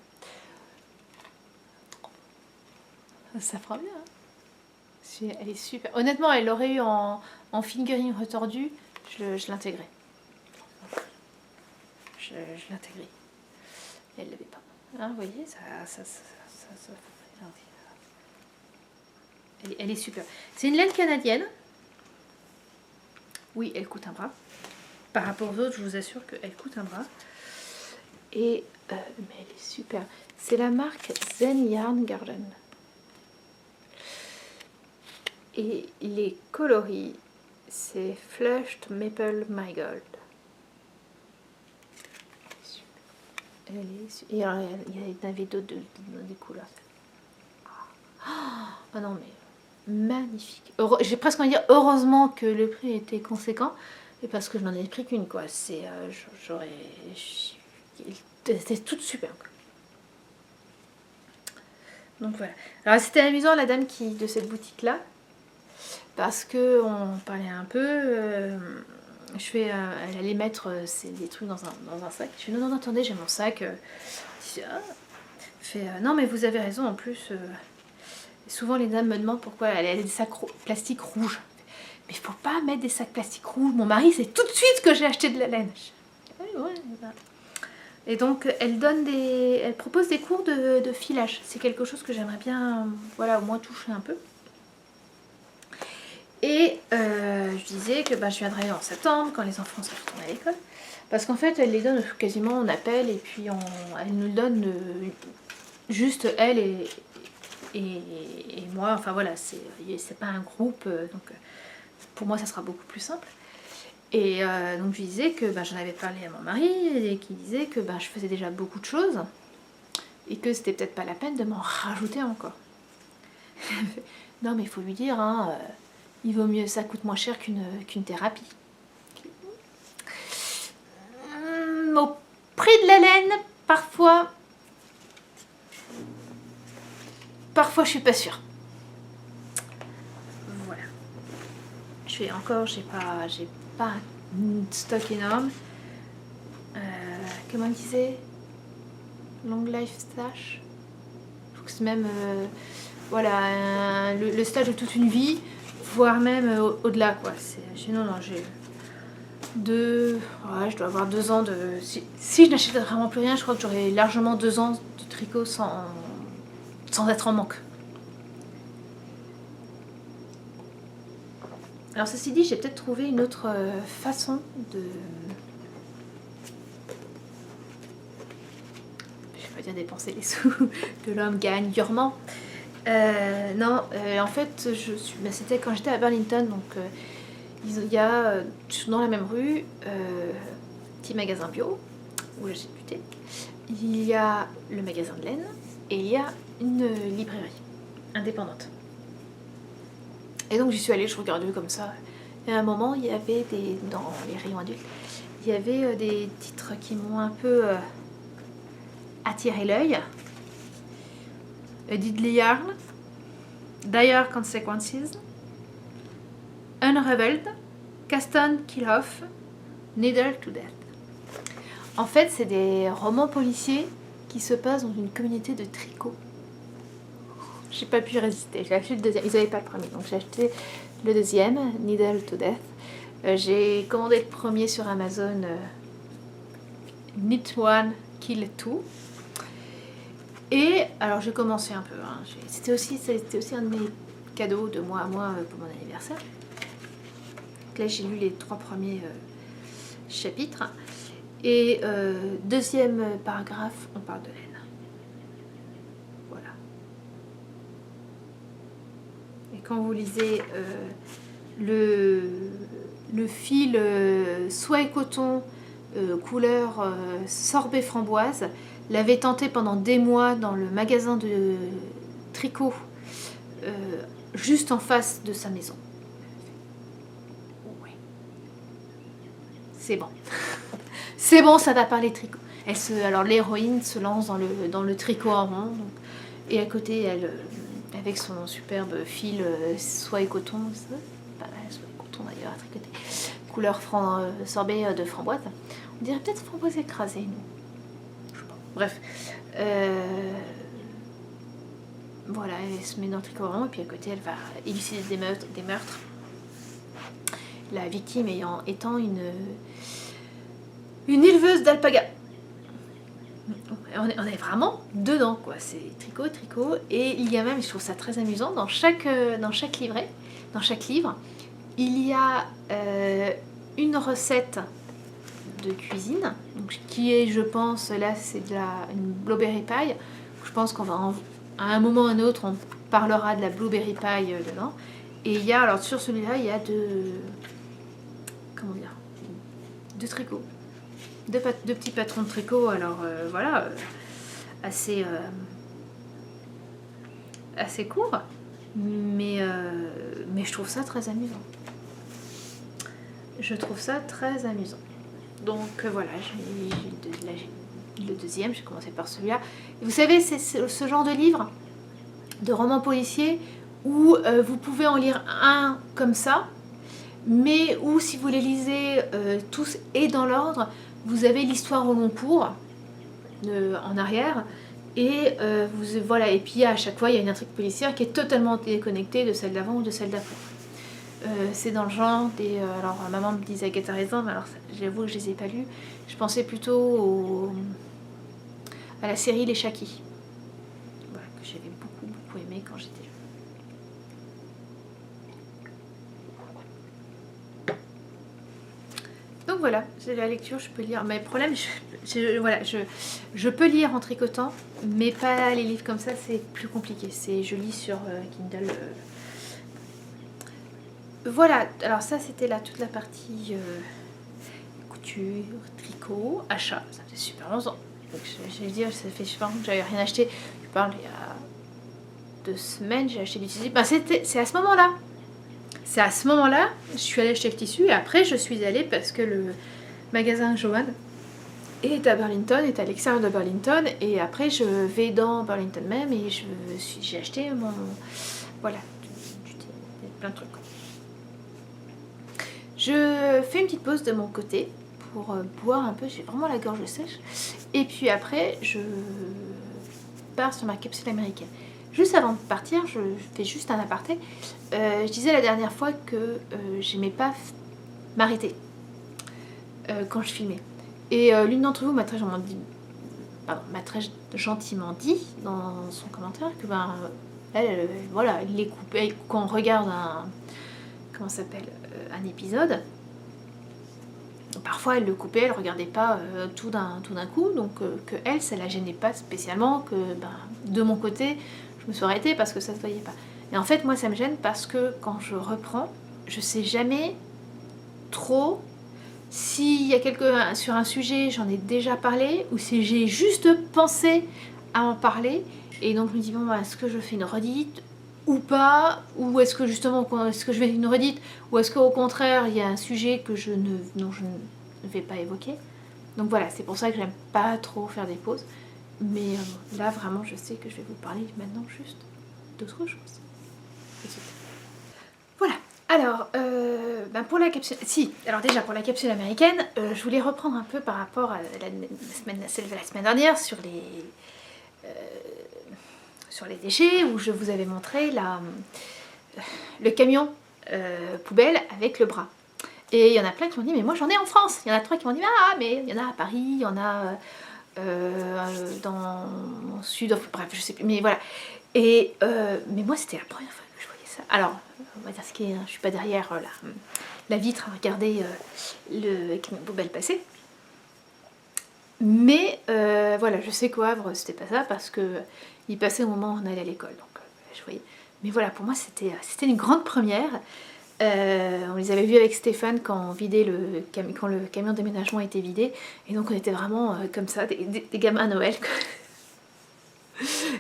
A: Ça fera bien. Hein, elle est super. Honnêtement, elle aurait eu en fingering retordu, je l'intégrais. Je l'intégrais. Elle l'avait pas. Hein, vous voyez, elle est super. C'est une laine canadienne. Oui, elle coûte un bras. Par rapport aux autres, je vous assure qu'elle coûte un bras. Et mais elle est super. C'est la marque Zen Yarn Garden. Et les coloris, c'est Flushed Maple My Gold. Elle est, et alors, il y avait d'autres des couleurs. Ah non mais magnifique. J'ai presque envie de dire heureusement que le prix était conséquent. Et parce que je n'en ai pris qu'une quoi. C'est c'était toute super. Donc voilà. Alors c'était amusant la dame de cette boutique là. Parce que on parlait un peu. Elle allait mettre des trucs dans un sac. Je fais non, attendez, j'ai mon sac. Non, mais vous avez raison, en plus. Souvent, les dames me demandent pourquoi elle a des sacs plastiques rouges. Mais il faut pas mettre des sacs plastiques rouges. Mon mari, c'est tout de suite que j'ai acheté de la laine. Et donc, elle propose des cours de filage. C'est quelque chose que j'aimerais bien, voilà, au moins toucher un peu. Et je disais que je viendrai en septembre, quand les enfants sont retournés à l'école. Parce qu'en fait, elle les donne quasiment, on appelle, et puis elle nous donne juste elle et moi. Enfin voilà, c'est pas un groupe, donc pour moi, ça sera beaucoup plus simple. Et donc je lui disais que j'en avais parlé à mon mari, et qu'il disait que je faisais déjà beaucoup de choses, et que c'était peut-être pas la peine de m'en rajouter encore. Non mais il faut lui dire, hein... il vaut mieux, ça coûte moins cher qu'une thérapie. Au prix de la laine, parfois je suis pas sûre. Voilà. J'ai pas un stock énorme. Comment on disait, Long Life Stash. Je trouve que c'est même voilà le stage de toute une vie. Voire même au-delà quoi. Non, j'ai je dois avoir 2 ans de... Si je n'achète vraiment plus rien, je crois que j'aurai largement 2 ans de tricot sans être en manque. Alors ceci dit, j'ai peut-être trouvé une autre façon de... Je vais pas dire dépenser les sous que l'homme gagne durement. Non, en fait, c'était quand j'étais à Burlington, donc il y a dans la même rue petit magasin bio où j'achète du thé. Il y a le magasin de laine et il y a une librairie indépendante. Et donc j'y suis allée, je regardais comme ça. Et à un moment, il y avait dans les rayons adultes, il y avait des titres qui m'ont un peu attirer l'œil. A Deadly Yarn, Dire Consequences, Unraveled, Cast On, Kill Off, Needle to Death. En fait, c'est des romans policiers qui se passent dans une communauté de tricot. J'ai pas pu résister, j'ai acheté le deuxième, ils n'avaient pas le premier, donc j'ai acheté le deuxième, Needle to Death. J'ai commandé le premier sur Amazon, Knit One, Kill Two. Et alors j'ai commencé un peu, hein. C'était aussi un de mes cadeaux de mois à moi pour mon anniversaire. Donc là j'ai lu les 3 premiers chapitres. Et deuxième paragraphe, on parle de laine. Voilà. Et quand vous lisez le fil soie et coton couleur sorbet framboise, l'avait tenté pendant des mois dans le magasin de tricot juste en face de sa maison. Ouais. C'est bon. C'est bon, ça va parler tricot. Alors l'héroïne se lance dans le tricot en rond. Donc, et à côté, elle, avec son superbe fil soie et coton, pas mal, soie et coton d'ailleurs à tricoter, couleur sorbet de framboise. On dirait peut-être framboise écrasée, nous. Je sais pas. Bref. Voilà, elle se met dans le tricot rond et puis à côté, elle va élucider des meurtres. La victime étant une éleveuse d'alpaga. On est vraiment dedans, quoi. C'est tricot. Et il y a même, je trouve ça très amusant, dans chaque livret, dans chaque livre, il y a une recette de cuisine, donc, qui est, je pense, là c'est une blueberry pie. Je pense qu'on va à un moment ou à un autre, on parlera de la blueberry pie dedans. Et il y a, alors sur celui-là, il y a deux tricots. Deux petits patrons de tricot, alors voilà, assez court, mais je trouve ça très amusant. Donc voilà, j'ai le deuxième, j'ai commencé par celui-là. Et vous savez, c'est ce genre de livre, de roman policier, où vous pouvez en lire un comme ça, mais où si vous les lisez tous et dans l'ordre, vous avez l'histoire au long cours en arrière, et voilà. Et puis à chaque fois il y a une intrigue policière qui est totalement déconnectée de celle d'avant ou de celle d'après. C'est dans le genre des... alors maman me disait Agatha Raisin, mais alors j'avoue que je les ai pas lus. Je pensais plutôt à la série Les Chakis, voilà, que j'avais beaucoup aimé quand j'étais jeune. Donc voilà, c'est la lecture, je peux lire. Mais le problème, je peux lire en tricotant, mais pas les livres comme ça, c'est plus compliqué. Je lis sur Kindle. Voilà, alors ça c'était là toute la partie couture, tricot, achat. Ça fait super longtemps. Donc je vais dire, ça fait super longtemps que j'avais rien acheté. Je parle il y a 2 semaines, j'ai acheté du tissu. Ben, c'est à ce moment-là. C'est à ce moment-là, je suis allée acheter le tissu et après je suis allée parce que le magasin Joanne est à Burlington, est à l'extérieur de Burlington, et après je vais dans Burlington même et j'ai acheté mon... Voilà, plein de trucs. Je fais une petite pause de mon côté pour boire un peu, j'ai vraiment la gorge sèche, et puis après je pars sur ma capsule américaine. Juste avant de partir, je fais juste un aparté. Je disais la dernière fois que j'aimais pas m'arrêter quand je filmais. Et l'une d'entre vous m'a très gentiment dit dans son commentaire que voilà, elle les coupait quand on regarde un épisode. Parfois elle le coupait, elle regardait pas tout d'un coup, donc que elle, ça la gênait pas spécialement, que de mon côté je me suis arrêtée parce que ça se voyait pas. Et en fait moi ça me gêne parce que quand je reprends, je sais jamais trop s'il y a sur un sujet j'en ai déjà parlé ou si j'ai juste pensé à en parler, et donc je me dis est-ce que je fais une redite ou pas, ou est-ce que justement est-ce que je fais une redite, ou est-ce qu'au contraire il y a un sujet dont je ne vais pas évoquer. Donc voilà, c'est pour ça que j'aime pas trop faire des pauses. Mais là, vraiment, je sais que je vais vous parler maintenant juste d'autre chose. Voilà. Alors, pour la capsule... Si, alors déjà, pour la capsule américaine, je voulais reprendre un peu par rapport à la semaine dernière sur les déchets, où je vous avais montré le camion poubelle avec le bras. Et il y en a plein qui m'ont dit, mais moi j'en ai en France. Il y en a 3 qui m'ont dit, ah, mais il y en a à Paris, il y en a dans le sud, enfin, bref, je sais plus, mais voilà. Et, mais moi c'était la première fois que je voyais ça. Alors, on va dire ce qui est, je suis pas derrière la vitre à regarder le camion poubelle passer. Mais voilà, je sais qu'au Havre c'était pas ça parce que il passait au moment où on allait à l'école. Donc je voyais. Mais voilà, pour moi c'était une grande première. On les avait vus avec Stéphane quand quand le camion de déménagement était vidé. Et donc on était vraiment comme ça, des gamins à Noël.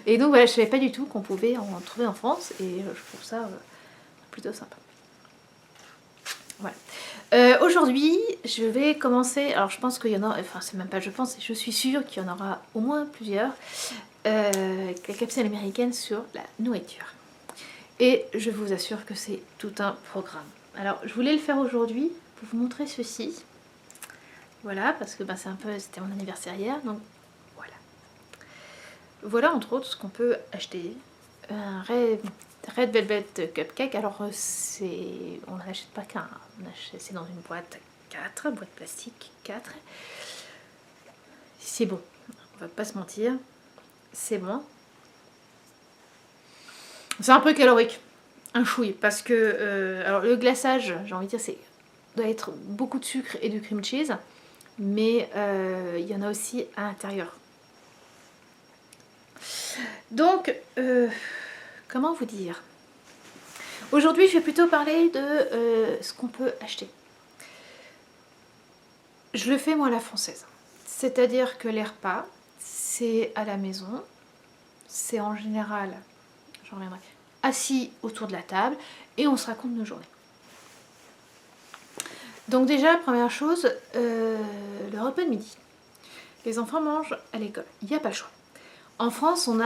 A: Et donc voilà, je savais pas du tout qu'on pouvait en trouver en France. Et je trouve ça plutôt sympa. Voilà. Aujourd'hui, je vais commencer. Alors je pense qu'il y en a, enfin c'est même pas je pense, je suis sûre qu'il y en aura au moins plusieurs. La capsule américaine sur la nourriture. Et je vous assure que c'est tout un programme. Alors je voulais le faire aujourd'hui pour vous montrer ceci. Voilà, parce que c'était mon anniversaire hier, donc voilà. Voilà entre autres ce qu'on peut acheter. Un Red Velvet Cupcake, alors on n'en achète pas qu'un, c'est dans une boîte 4, boîte plastique 4. C'est bon, on va pas se mentir, c'est bon. C'est un peu calorique, un chouille, parce que alors le glaçage, j'ai envie de dire, doit être beaucoup de sucre et de cream cheese, mais il y en a aussi à l'intérieur. Donc, comment vous dire? Aujourd'hui, je vais plutôt parler de ce qu'on peut acheter. Je le fais moi à la française. C'est-à-dire que les repas, c'est à la maison. C'est en général, j'en reviendrai, assis autour de la table et on se raconte nos journées. Donc déjà, première chose, le repas de midi. Les enfants mangent à l'école. Il n'y a pas le choix. En France, on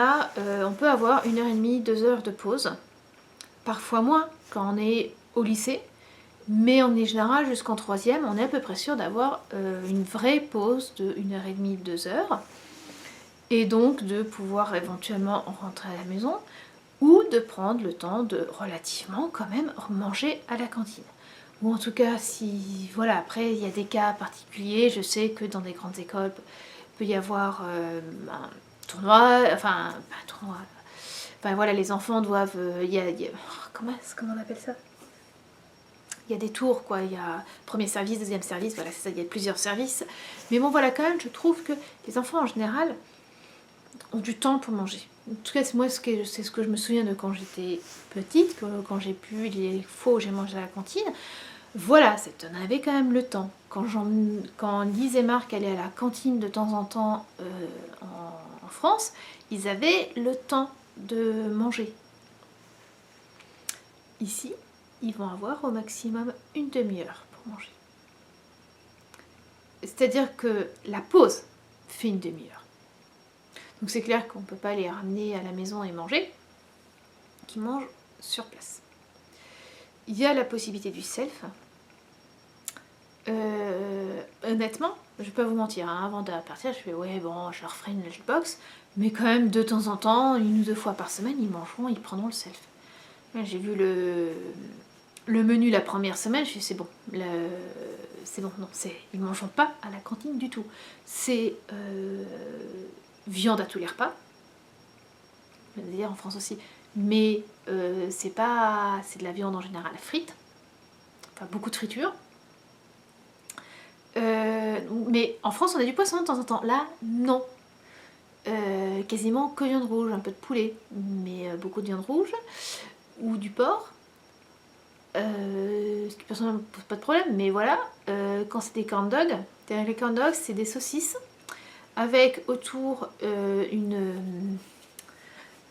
A: peut avoir 1h30, 2 heures de pause. Parfois moins quand on est au lycée. Mais en général, jusqu'en 3e, on est à peu près sûr d'avoir une vraie pause de 1h30, 2 heures. Et donc de pouvoir éventuellement rentrer à la maison ou de prendre le temps de relativement quand même manger à la cantine. Ou en tout cas, si voilà, après il y a des cas particuliers, je sais que dans des grandes écoles, il peut y avoir un tournoi, enfin, pas un tournoi, enfin voilà, les enfants doivent, comment on appelle ça? Il y a des tours, quoi, il y a premier service, deuxième service, voilà, c'est ça, il y a plusieurs services. Mais bon, voilà, quand même, je trouve que les enfants, en général, ont du temps pour manger. En tout cas, moi, c'est ce que je me souviens de quand j'étais petite, quand j'ai pu, les fois où j'ai mangé à la cantine. Voilà, on avait quand même le temps. Quand Lise et Marc allaient à la cantine de temps en temps en France, ils avaient le temps de manger. Ici, ils vont avoir au maximum une demi-heure pour manger. C'est-à-dire que la pause fait une demi-heure. Donc c'est clair qu'on ne peut pas les ramener à la maison et manger, qu'ils mangent sur place. Il y a la possibilité du self. Honnêtement, je vais pas vous mentir, hein, avant de partir, je fais ouais bon, je leur ferai une lunchbox, mais quand même de temps en temps, 1 ou 2 fois par semaine, ils mangeront, ils prendront le self. J'ai vu le menu la première semaine, je fais c'est bon, c'est bon, non, ils ne mangeront pas à la cantine du tout. C'est viande à tous les repas, je veux dire en France aussi, mais c'est de la viande en général frite, enfin beaucoup de friture. Mais en France on a du poisson de temps en temps, là non. Quasiment que viande rouge, un peu de poulet, mais beaucoup de viande rouge, ou du porc. Ce qui personnellement ne pose pas de problème, mais voilà, quand c'est des corn dogs, les corn dogs c'est des saucisses avec autour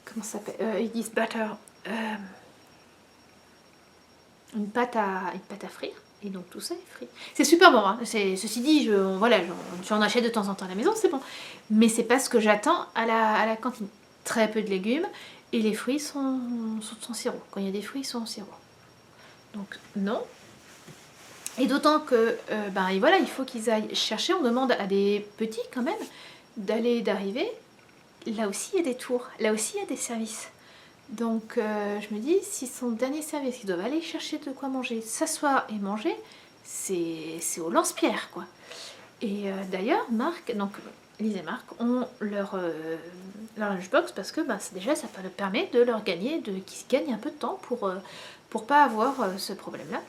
A: comment ça s'appelle, ils disent butter, une pâte à frire, Et donc tout ça est frit. C'est super bon, hein. Ceci dit, voilà, j'en achète de temps en temps à la maison, c'est bon. Mais c'est pas ce que j'attends à la cantine. Très peu de légumes et les fruits sont en sirop. Quand il y a des fruits, ils sont en sirop. Donc non. Et d'autant que, et voilà, il faut qu'ils aillent chercher. On demande à des petits quand même d'arriver. Là aussi, il y a des tours. Là aussi, il y a des services. Donc je me dis, si son dernier service, ils doivent aller chercher de quoi manger, s'asseoir et manger, c'est au lance-pierre, quoi. Et d'ailleurs, Marc, donc Lise et Marc ont leur lunchbox parce que déjà ça leur permet de leur gagner, qu'ils gagnent un peu de temps pour pas avoir ce problème-là.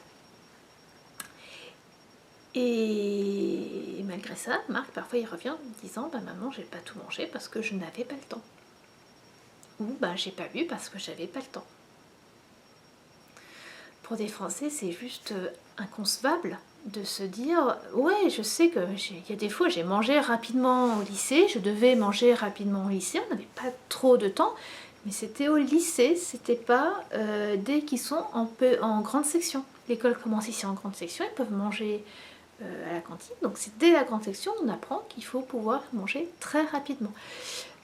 A: Et malgré ça, Marc parfois il revient en me disant maman, j'ai pas tout mangé parce que je n'avais pas le temps. Ou j'ai pas bu parce que j'avais pas le temps. Pour des Français, c'est juste inconcevable de se dire ouais, je sais que il y a des fois j'ai mangé rapidement au lycée, je devais manger rapidement au lycée, on n'avait pas trop de temps, mais c'était au lycée, c'était pas dès qu'ils sont en grande section. L'école commence ici en grande section, ils peuvent manger à la cantine, donc c'est dès la grande section on apprend qu'il faut pouvoir manger très rapidement.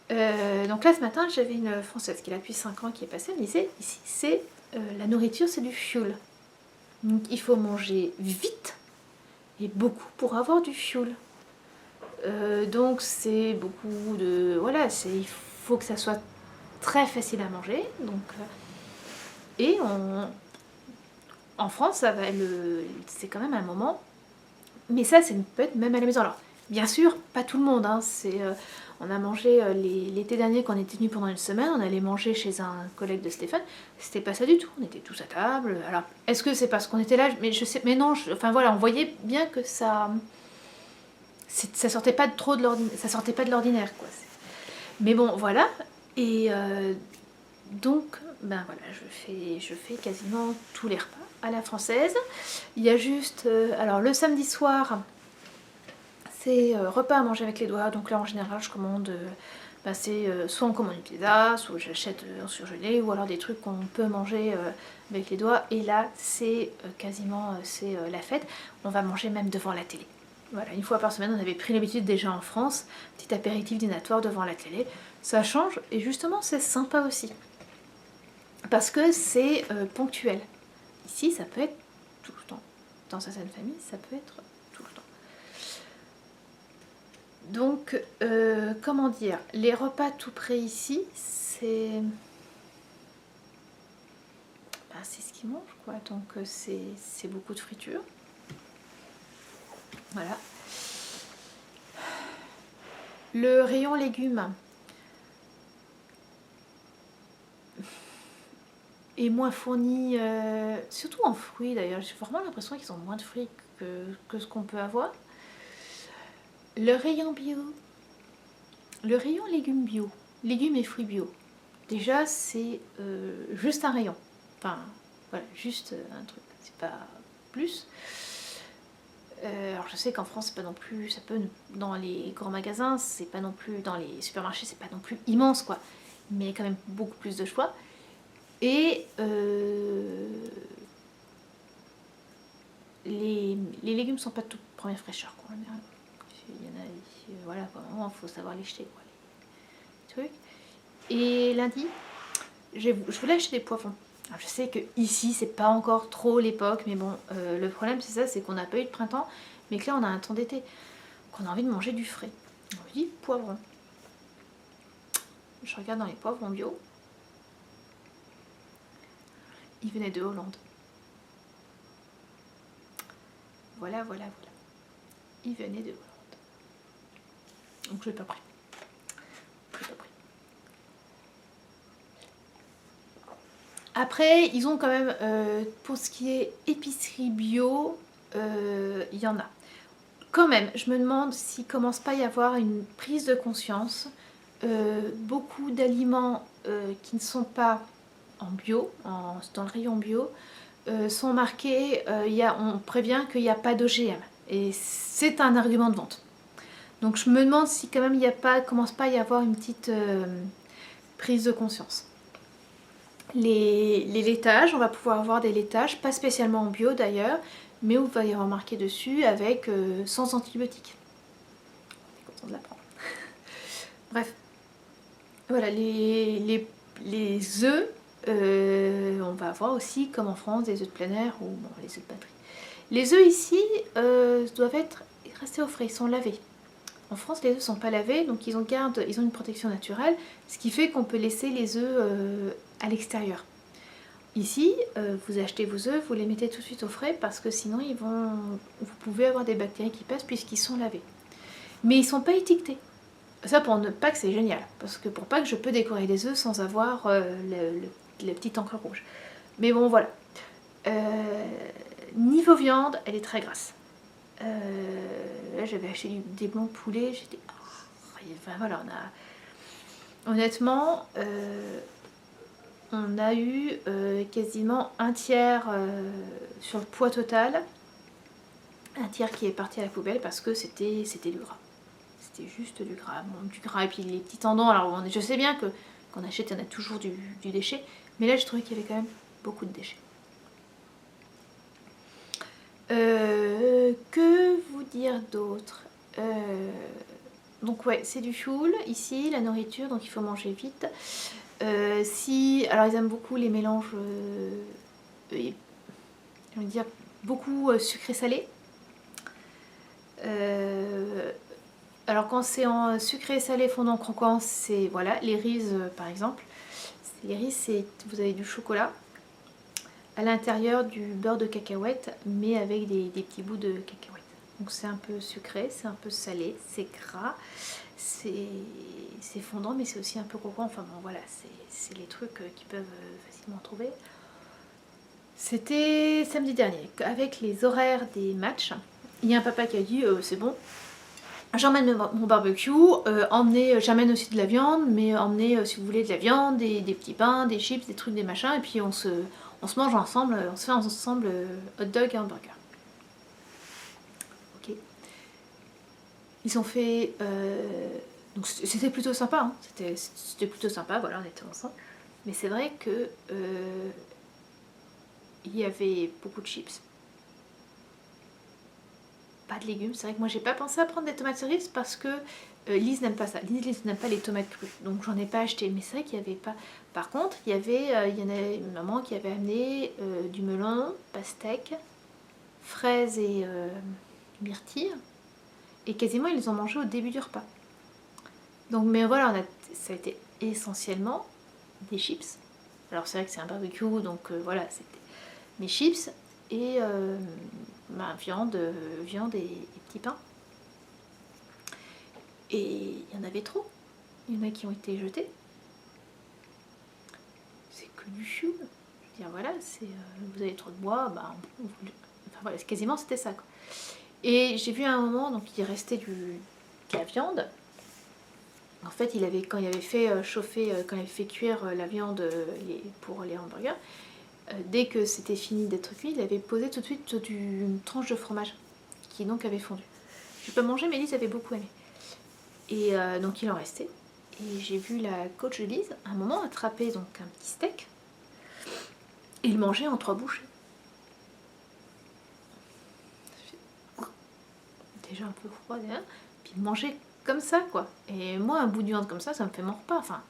A: Donc là ce matin j'avais une Française qui est là depuis 5 ans qui est passée, elle me disait ici c'est la nourriture c'est du fuel. Donc il faut manger vite et beaucoup pour avoir du fuel. Donc c'est beaucoup de... Voilà, il faut que ça soit très facile à manger. Donc, et en France, c'est quand même un moment. Mais ça, c'est peut être même à la maison. Alors, bien sûr, pas tout le monde. Hein, on a mangé l'été dernier, quand on était venus pendant une semaine, on allait manger chez un collègue de Stéphane. C'était pas ça du tout. On était tous à table. Alors, est-ce que c'est parce qu'on était là? Mais je sais. Mais non. Enfin voilà, on voyait bien que ça sortait pas trop de l'ordinaire. Ça sortait pas de l'ordinaire, quoi. Mais bon, voilà. Et donc, voilà, je fais quasiment tous les repas à la française. Il y a juste, alors le samedi soir, c'est repas à manger avec les doigts. Donc là, en général, je commande, soit on commande une pizza, soit j'achète en surgelé, ou alors des trucs qu'on peut manger avec les doigts. Et là, c'est quasiment la fête. On va manger même devant la télé. Voilà, une fois par semaine, on avait pris l'habitude déjà en France, petit apéritif dînatoire devant la télé. Ça change et justement, c'est sympa aussi. Parce que c'est ponctuel. Ici, ça peut être tout le temps. Dans certaines familles, ça peut être tout le temps. Donc, comment dire, les repas tout près ici, c'est ce qu'ils mangent, quoi. Donc, c'est beaucoup de friture. Voilà. Le rayon légumes est moins fourni, surtout en fruits d'ailleurs. J'ai vraiment l'impression qu'ils ont moins de fruits que ce qu'on peut avoir. Le rayon bio, le rayon légumes bio, légumes et fruits bio, déjà c'est juste un rayon. Enfin, voilà, juste un truc, c'est pas plus. Alors je sais qu'en France c'est pas non plus, ça peut dans les grands magasins, c'est pas non plus dans les supermarchés, c'est pas non plus immense quoi, mais il y a quand même beaucoup plus de choix. Et les légumes sont pas de toute première fraîcheur quoi. Il y en a, voilà quoi, il faut savoir les jeter quoi, les trucs. Et lundi, je voulais acheter des poivrons. Alors je sais que ici c'est pas encore trop l'époque, mais bon, le problème c'est ça, c'est qu'on n'a pas eu de printemps, mais que là on a un temps d'été, qu'on a envie de manger du frais. On me dit poivrons. Je regarde dans les poivrons bio. Ils venaient de Hollande. Voilà. Ils venaient de Hollande. Donc je l'ai pas pris. Après, ils ont quand même, pour ce qui est épicerie bio, il y en a. Quand même, je me demande s'il ne commence pas à y avoir une prise de conscience. Beaucoup d'aliments qui ne sont pas en bio, dans le rayon bio, sont marqués, on prévient qu'il n'y a pas d'OGM. Et c'est un argument de vente. Donc je me demande si quand même commence pas à y avoir une petite prise de conscience. Les laitages, on va pouvoir avoir des laitages, pas spécialement en bio d'ailleurs, mais où il va y avoir marqué dessus avec sans antibiotiques. On est content de l'apprendre. Bref, voilà, les œufs, on va avoir aussi, comme en France, des œufs de plein air ou bon, les œufs de batterie. Les œufs ici doivent rester au frais, ils sont lavés. En France, les œufs ne sont pas lavés, donc ils ont une protection naturelle, ce qui fait qu'on peut laisser les œufs à l'extérieur. Ici, vous achetez vos œufs, vous les mettez tout de suite au frais parce que sinon vous pouvez avoir des bactéries qui passent puisqu'ils sont lavés. Mais ils ne sont pas étiquetés. Ça pour ne pas que c'est génial, parce que pour pas que je peux décorer des œufs sans avoir la petite encre rouge. Mais bon voilà. Niveau viande, elle est très grasse. Là j'avais acheté des blancs de poulet, j'étais... Enfin voilà, honnêtement, on a eu quasiment un tiers sur le poids total, un tiers qui est parti à la poubelle parce que c'était du gras. C'était juste du gras. Bon, du gras et puis les petits tendons. Alors je sais bien que quand on achète, il y en a toujours du déchet, mais là je trouvais qu'il y avait quand même beaucoup de déchets. Que vous dire d'autre? Donc ouais, c'est du fioul ici, la nourriture, donc il faut manger vite. Alors ils aiment beaucoup les mélanges, je veux dire, beaucoup sucré-salé. Alors quand c'est en sucré salé fondant croquant, c'est voilà, les rises par exemple. Les rises, vous avez du chocolat, à l'intérieur du beurre de cacahuète, mais avec des petits bouts de cacahuète. Donc c'est un peu sucré, c'est un peu salé, c'est gras, c'est fondant, mais c'est aussi un peu croquant. Enfin bon voilà, c'est les trucs qui peuvent facilement trouver. C'était samedi dernier, avec les horaires des matchs. Il y a un papa qui a dit c'est bon, j'emmène mon barbecue, j'amène aussi de la viande, mais emmenez si vous voulez de la viande, des petits pains, des chips, des trucs, des machins, et puis on se mange ensemble, on se fait ensemble hot dog et hamburger. Ok. Ils ont fait... donc c'était plutôt sympa, hein. C'était plutôt sympa, voilà, on était ensemble. Mais c'est vrai que il y avait beaucoup de chips. Pas de légumes. C'est vrai que moi j'ai pas pensé à prendre des tomates cerises parce que Lise n'aime pas ça. Lise n'aime pas les tomates crues, donc j'en ai pas acheté. Mais c'est vrai qu'il y avait pas. Par contre, il y en a une maman qui avait amené du melon, pastèque, fraises et myrtilles, et quasiment ils les ont mangés au début du repas. Donc, mais voilà, ça a été essentiellement des chips. Alors c'est vrai que c'est un barbecue, donc voilà, c'était mes chips et viande et petits pains. Et il y en avait trop. Il y en a qui ont été jetés. C'est que du fioul. Je veux dire, voilà, vous avez trop de bois, enfin voilà, quasiment c'était ça, quoi. Et j'ai vu à un moment, donc il restait de la viande. En fait, quand il avait fait chauffer, quand il avait fait cuire la viande pour les hamburgers, dès que c'était fini d'être cuit, il avait posé tout de suite une tranche de fromage qui donc avait fondu. Je n'ai pas mangé, mais Lise avait beaucoup aimé. Et donc il en restait. Et j'ai vu la coach de Lise à un moment attraper donc un petit steak et le manger en 3 bouchées. Déjà un peu froid, hein, puis le manger comme ça, quoi. Et moi, un bout de viande comme ça me fait mon repas. Enfin,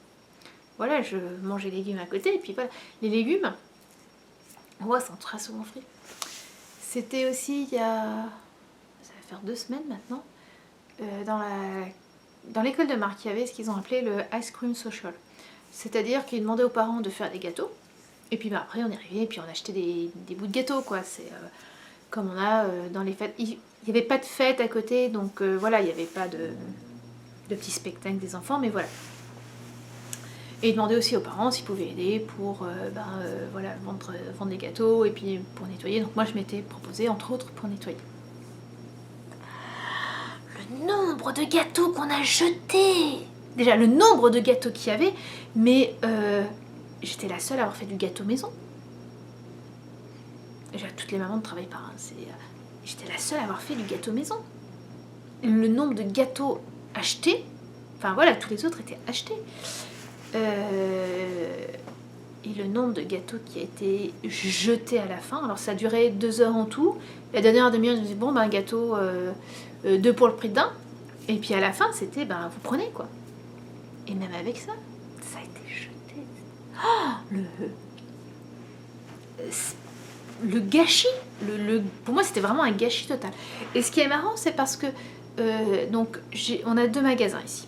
A: voilà, je mange les légumes à côté, et puis voilà. Les légumes, ouais, sont très souvent frits. C'était aussi ça va faire 2 semaines maintenant, dans l'école de Marc, il y avait ce qu'ils ont appelé le Ice Cream Social. C'est-à-dire qu'ils demandaient aux parents de faire des gâteaux, et puis après on est arrivé, et puis on achetait des bouts de gâteaux, quoi. C'est comme on a dans les fêtes. Il n'y avait pas de fête à côté, donc voilà, il n'y avait pas de petits spectacles des enfants, mais voilà. Et ils demandaient aussi aux parents s'ils pouvaient aider pour voilà, vendre des gâteaux et puis pour nettoyer. Donc moi je m'étais proposée entre autres pour nettoyer. Le nombre de gâteaux qu'on a jetés! Déjà le nombre de gâteaux qu'il y avait, mais j'étais la seule à avoir fait du gâteau maison. Déjà toutes les mamans ne travaillent pas, hein, j'étais la seule à avoir fait du gâteau maison. Le nombre de gâteaux achetés, enfin voilà, tous les autres étaient achetés. et le nombre de gâteaux qui a été jeté à la fin. Alors ça a duré 2 heures en tout. La dernière demi-heure, je me disais bon, un gâteau 2 pour le prix d'un. Et puis à la fin, c'était vous prenez quoi. Et même avec ça, ça a été jeté. Oh, le gâchis, pour moi c'était vraiment un gâchis total. Et ce qui est marrant, c'est parce que donc on a 2 magasins ici.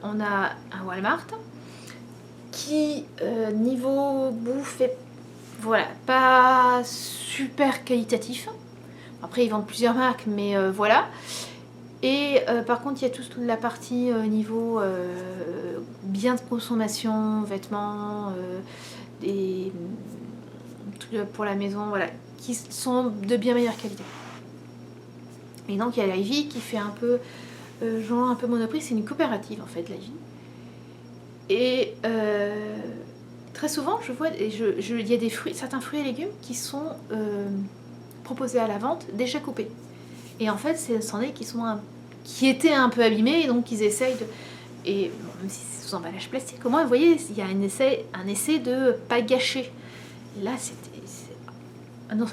A: On a un Walmart qui niveau bouffe est voilà pas super qualitatif. Après ils vendent plusieurs marques, mais voilà. Et par contre il y a toute la partie niveau biens de consommation, vêtements, des pour la maison, voilà, qui sont de bien meilleure qualité. Et donc il y a l'Ivy qui fait un peu genre un peu Monoprix, c'est une coopérative en fait l'Ivy. Et très souvent je vois, il y a des fruits, certains fruits et légumes qui sont proposés à la vente déjà coupés. Et en fait c'en est qui étaient un peu abîmés et donc ils essayent de... Et bon, même si c'est sous emballage plastique, au moins vous voyez il y a un essai de pas gâcher. Et là c'était... Ah non,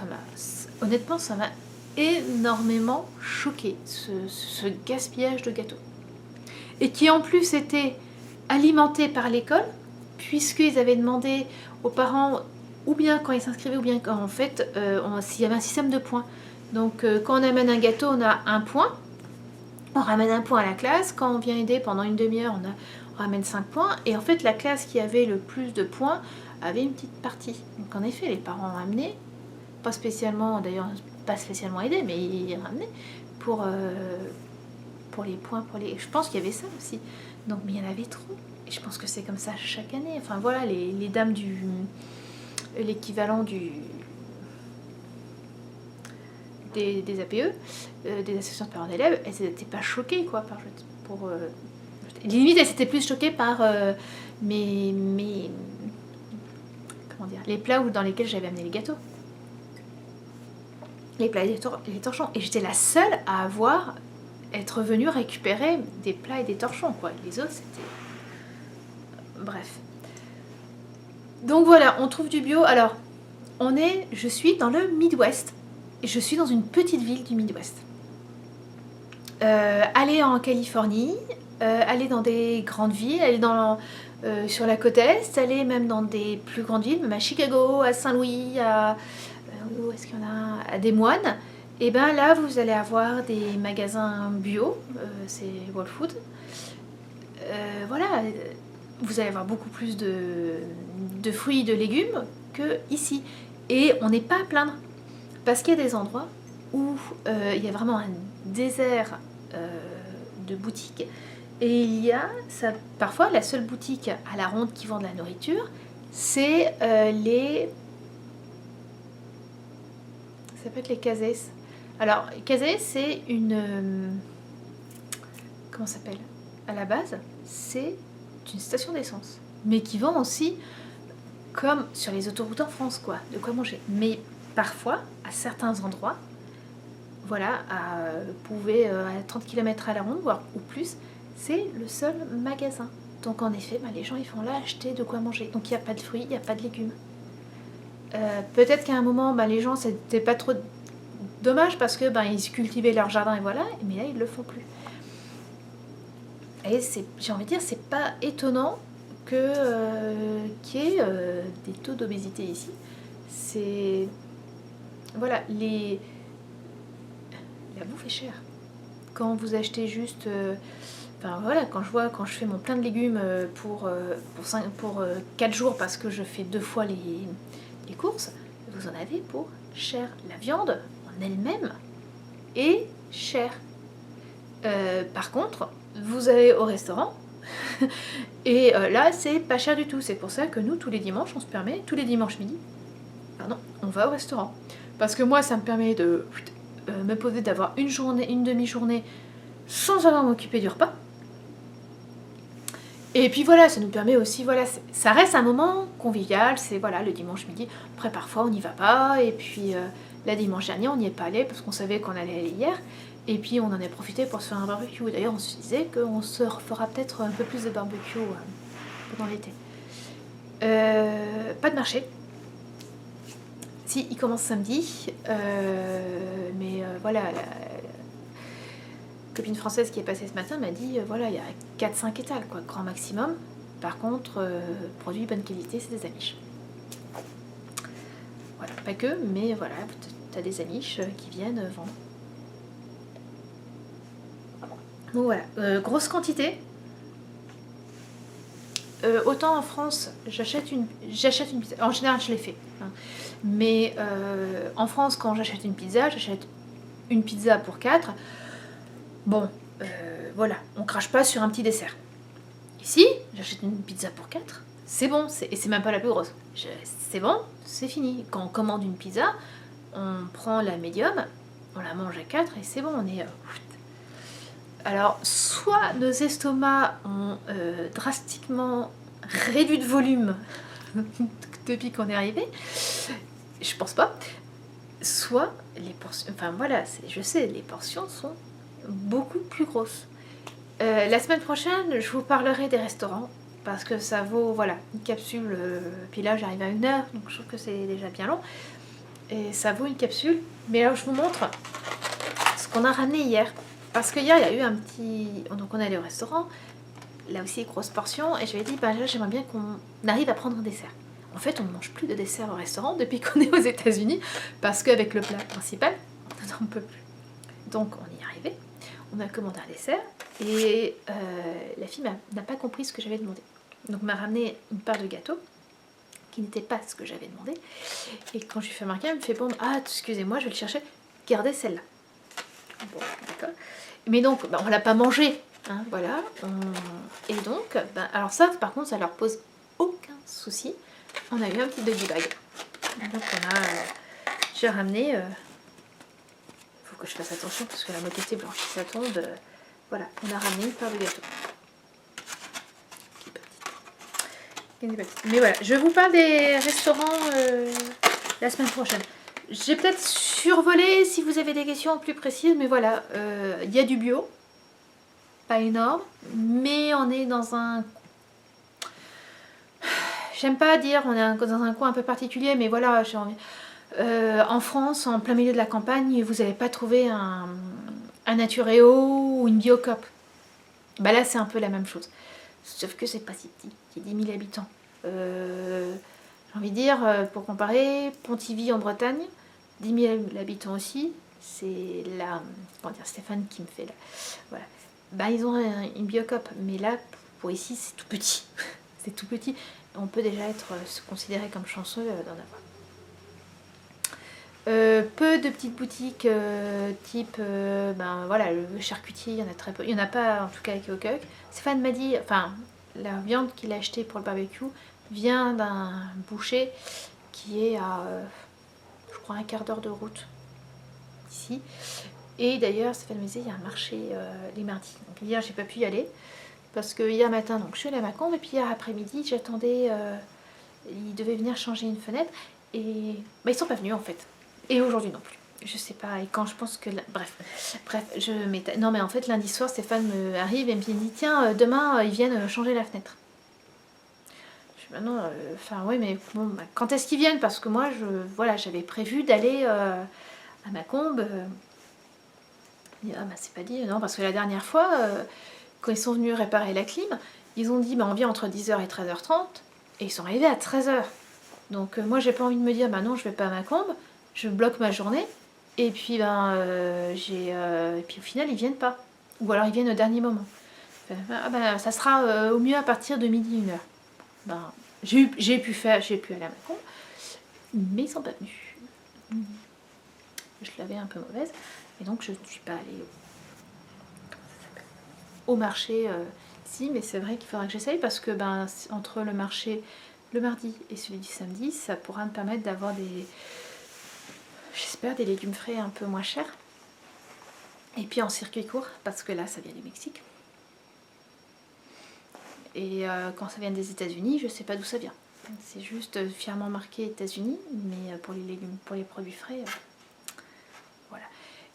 A: honnêtement ça m'a énormément choqué ce gaspillage de gâteaux. Et qui en plus était alimenté par l'école, puisqu'ils avaient demandé aux parents, ou bien quand ils s'inscrivaient, ou bien quand en fait s'il y avait un système de points. Donc quand on amène un gâteau, on a un point, on ramène un point à la classe. Quand on vient aider pendant une demi-heure, on ramène 5 points. Et en fait la classe qui avait le plus de points avait une petite partie. Donc en effet les parents ont amené, pas spécialement aidé, mais ils ramenaient pour les points, je pense qu'il y avait ça aussi. Donc mais il y en avait trop. Et je pense que c'est comme ça chaque année. Enfin voilà, les dames l'équivalent des APE, des associations de parents d'élèves, elles n'étaient pas choquées quoi limite elles étaient plus choquées par comment dire, les plats dans lesquels j'avais amené les gâteaux. Les plats et les torchons. Et j'étais la seule à être venue récupérer des plats et des torchons, quoi. Les autres, c'était... Bref. Donc voilà, on trouve du bio. Alors, je suis dans le Midwest. Et je suis dans une petite ville du Midwest. Aller en Californie, aller dans des grandes villes, aller sur la côte Est, aller même dans des plus grandes villes, même à Chicago, à Saint-Louis, où est-ce qu'il y en a, à Des Moines, et bien là vous allez avoir des magasins bio, c'est Whole Foods. Voilà, vous allez avoir beaucoup plus de fruits et de légumes que ici. Et on n'est pas à plaindre, parce qu'il y a des endroits où il y a vraiment un désert de boutiques, et il y a parfois la seule boutique à la ronde qui vend de la nourriture, c'est ça peut être les Casés. Alors, Casés, c'est comment ça s'appelle ? À la base, c'est une station d'essence. Mais qui vend aussi, comme sur les autoroutes en France, quoi, de quoi manger. Mais parfois, à certains endroits, voilà, à 30 km à la ronde, voire ou plus, c'est le seul magasin. Donc en effet, les gens, ils vont là acheter de quoi manger. Donc il n'y a pas de fruits, il n'y a pas de légumes. Peut-être qu'à un moment, les gens, c'était pas trop dommage parce que ils cultivaient leur jardin et voilà, mais là ils le font plus. Et j'ai envie de dire, c'est pas étonnant qu'il y ait des taux d'obésité ici. C'est voilà, la bouffe est chère. Quand vous achetez juste, voilà, quand je fais mon plein de légumes pour 4 jours parce que je fais 2 fois les courses, vous en avez pour cher. La viande en elle-même est chère. Par contre, vous allez au restaurant et là c'est pas cher du tout. C'est pour ça que nous tous les dimanches on se permet, tous les dimanches midi, on va au restaurant. Parce que moi ça me permet de me poser, d'avoir une demi-journée sans avoir à m'occuper du repas. Et puis voilà, ça nous permet aussi, voilà, ça reste un moment convivial, c'est voilà, le dimanche midi. Après parfois on n'y va pas, et puis la dimanche dernier on n'y est pas allé parce qu'on savait qu'on allait aller hier, et puis on en a profité pour se faire un barbecue. D'ailleurs on se disait qu'on se fera peut-être un peu plus de barbecue pendant l'été. Pas de marché. Si, il commence samedi, mais voilà, la copine française qui est passée ce matin m'a dit, voilà, il y a 4-5 étals, quoi, grand maximum. Par contre, produits bonne qualité, c'est des amiches. Voilà, pas que, mais voilà, tu as des amiches qui viennent vendre. Donc voilà, grosse quantité. Autant en France, j'achète une pizza. En général, je l'ai fait. Hein. Mais en France, quand j'achète une pizza une pizza pour 4. Bon, voilà, on crache pas sur un petit dessert. Ici, j'achète une pizza pour 4. C'est bon, et c'est même pas la plus grosse. C'est bon, c'est fini. Quand on commande une pizza, on prend la médium, on la mange à 4 et c'est bon, on est... Alors, soit nos estomacs ont drastiquement réduit de volume depuis qu'on est arrivé, je pense pas, soit les portions, enfin voilà, je sais, les portions sont beaucoup plus grosses. La semaine prochaine, je vous parlerai des restaurants, parce que ça vaut, voilà, une capsule, puis là j'arrive à 1 heure, donc je trouve que c'est déjà bien long, et ça vaut une capsule, mais alors je vous montre ce qu'on a ramené hier. Parce que hier, il y a eu un petit... Donc on est allé au restaurant, là aussi grosse portion, et je lui ai dit, bah là j'aimerais bien qu'on arrive à prendre un dessert. En fait, on ne mange plus de dessert au restaurant depuis qu'on est aux États-Unis, parce qu'avec le plat principal, on n'en peut plus. Donc on y est arrivé, on a commandé un dessert, et la fille n'a pas compris ce que j'avais demandé. Donc m'a ramené une part de gâteau, qui n'était pas ce que j'avais demandé. Et quand je lui fais remarquer, elle me fait, bon, ah excusez-moi, je vais le chercher, gardez celle-là. Bon, d'accord. Mais donc, bah, on l'a pas mangé, hein, voilà. Et donc, bah, alors ça, par contre, ça leur pose aucun souci. On a eu un petit doggy bag. Donc j'ai ramené. Faut que je fasse attention parce que la moquette blanche, si ça tombe, voilà, on a ramené une part de gâteau. Mais voilà, je vous parle des restaurants la semaine prochaine. J'ai peut-être survolé si vous avez des questions plus précises, mais voilà, il y a du bio, pas énorme, mais on est dans un... J'aime pas dire on est dans un coin un peu particulier, mais voilà, j'ai envie... en France, en plein milieu de la campagne, vous n'allez pas trouver un Naturéo ou une Biocoop. Bah là, c'est un peu la même chose. Sauf que c'est pas si petit, il y a 10 000 habitants. J'ai envie de dire, pour comparer, Pontivy en Bretagne, 10 000 habitants aussi, c'est là, comment dire, Stéphane qui me fait là, voilà. Bah ils ont une Biocoop, mais là, pour ici, c'est tout petit, c'est tout petit. On peut déjà se considérer comme chanceux d'en avoir. Peu de petites boutiques type, ben voilà, le charcutier, il y en a très peu, il n'y en a pas en tout cas avec Ocock. Stéphane m'a dit, enfin, la viande qu'il a achetée pour le barbecue vient d'un boucher qui est à, je crois, un quart d'heure de route ici. Et d'ailleurs, Stéphane me disait, il y a un marché les mardis. Donc hier, j'ai pas pu y aller parce que hier matin, donc je suis allée à Mâcombe et puis hier après-midi, j'attendais, ils devaient venir changer une fenêtre et bah, ils sont pas venus en fait. Et aujourd'hui non plus. Je sais pas, et quand je pense que... Bref, je m'étais... Non mais en fait, lundi soir, Stéphane me arrive et me dit, tiens, demain, ils viennent changer la fenêtre. Je dis, bah non, enfin, oui, mais bon, bah, quand est-ce qu'ils viennent? Parce que moi, voilà, j'avais prévu d'aller à Mâcombe. Ah bah c'est pas dit, non, parce que la dernière fois, quand ils sont venus réparer la clim, ils ont dit, bah on vient entre 10h et 13h30, et ils sont arrivés à 13h. Donc moi, j'ai pas envie de me dire, bah non, je vais pas à Mâcombe, je bloque ma journée, et puis et puis au final ils viennent pas, ou alors ils viennent au dernier moment. Ah ben, ça sera au mieux à partir de midi 1h. Ben, j'ai pu aller à Mâcombe, mais ils sont pas venus. Je l'avais un peu mauvaise, et donc je ne suis pas allée au marché ici, mais c'est vrai qu'il faudra que j'essaye parce que ben, entre le marché le mardi et celui du samedi, ça pourra me permettre d'avoir des... J'espère des légumes frais un peu moins chers. Et puis en circuit court, parce que là, ça vient du Mexique. Et quand ça vient des États-Unis, je ne sais pas d'où ça vient. C'est juste fièrement marqué États-Unis, mais pour les légumes, pour les produits frais, voilà.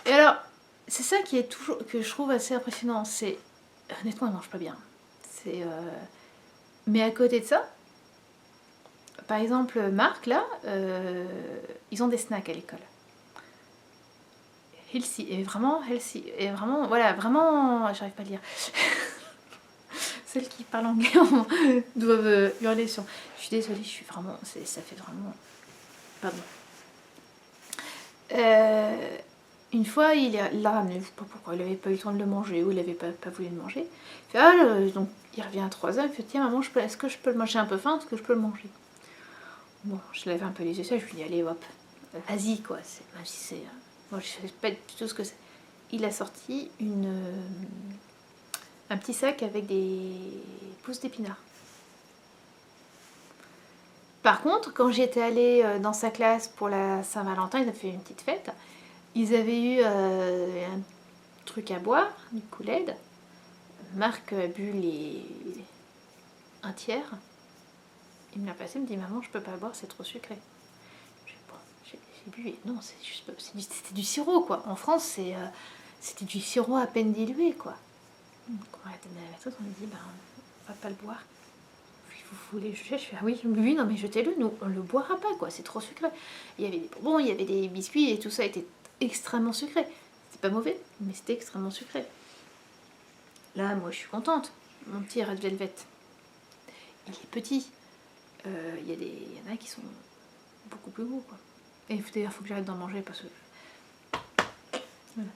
A: Et alors, c'est ça qui est toujours, que je trouve assez impressionnant. C'est, honnêtement, elle mange pas bien. C'est, mais à côté de ça, par exemple, Marc, là, ils ont des snacks à l'école. Healthy, et vraiment, healthy, et vraiment, voilà, vraiment, j'arrive pas à lire. Celles qui parlent anglais doivent hurler sur. Je suis désolée, je suis vraiment, ça fait vraiment. Pardon. Une fois, il l'a ramené, je sais pas pourquoi, il avait pas eu le temps de le manger ou il avait pas voulu le manger. Il fait, donc il revient à 3h, il fait tiens maman, est-ce que je peux le manger? J'ai un peu faim, est-ce que je peux le manger? Bon, je lève un peu les yeux, je lui dis allez hop, vas-y quoi, même si c'est. Moi je sais pas du tout ce que c'est. Il a sorti un petit sac avec des pousses d'épinards. Par contre, quand j'étais allée dans sa classe pour la Saint-Valentin, ils avaient fait une petite fête. Ils avaient eu un truc à boire, du Kool-Aid. Marc a bu un tiers. Il me l'a passé, il me dit maman, je peux pas boire, c'est trop sucré. J'ai bu et non, c'était du sirop quoi. En France, c'était du sirop à peine dilué quoi. Donc on a donné la maîtresse, on lui dit on va pas le boire. Vous voulez juger? Je fais ah oui, non mais jetez-le, nous on le boira pas quoi, c'est trop sucré. Il y avait des bonbons, il y avait des biscuits et tout ça était extrêmement sucré. C'était pas mauvais, mais c'était extrêmement sucré. Là, moi je suis contente. Mon petit Red Velvet, il est petit. Il y en a qui sont beaucoup plus gros quoi. Et d'ailleurs, il faut que j'arrête d'en manger parce que. Voilà.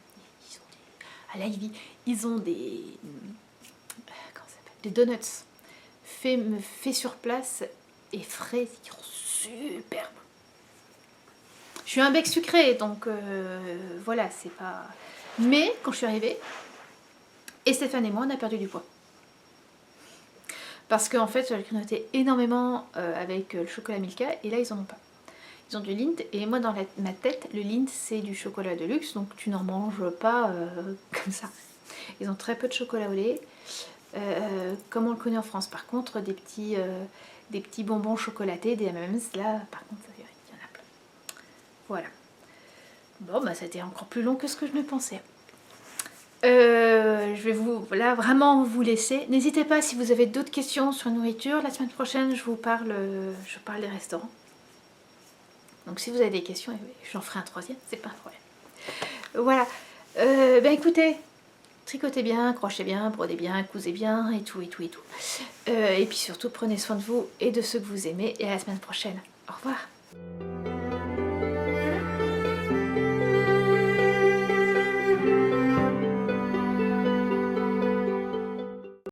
A: À la Ivy, ils ont des. Comment ça s'appelle? Des donuts fait sur place et frais, qui sont superbes. Je suis un bec sucré, donc voilà, c'est pas. Mais quand je suis arrivée, et Stéphane et moi, on a perdu du poids. Parce qu'en fait, j'ai grignoté énormément avec le chocolat Milka, et là, ils en ont pas. Ils ont du Lindt, et moi, dans ma tête, le Lindt, c'est du chocolat de luxe, donc tu n'en manges pas comme ça. Ils ont très peu de chocolat au lait, comme on le connaît en France. Par contre, des petits bonbons chocolatés, des M&M's, là, par contre, il y en a plein. Voilà. Bon, bah, ça a été encore plus long que ce que je ne pensais. Je vais vraiment vous laisser. N'hésitez pas si vous avez d'autres questions sur la nourriture. La semaine prochaine, je parle des restaurants. Donc si vous avez des questions, j'en ferai un troisième, c'est pas un problème. Voilà. Écoutez, tricotez bien, crochez bien, brodez bien, cousez bien, et tout. Et puis surtout, prenez soin de vous et de ceux que vous aimez. Et à la semaine prochaine. Au revoir.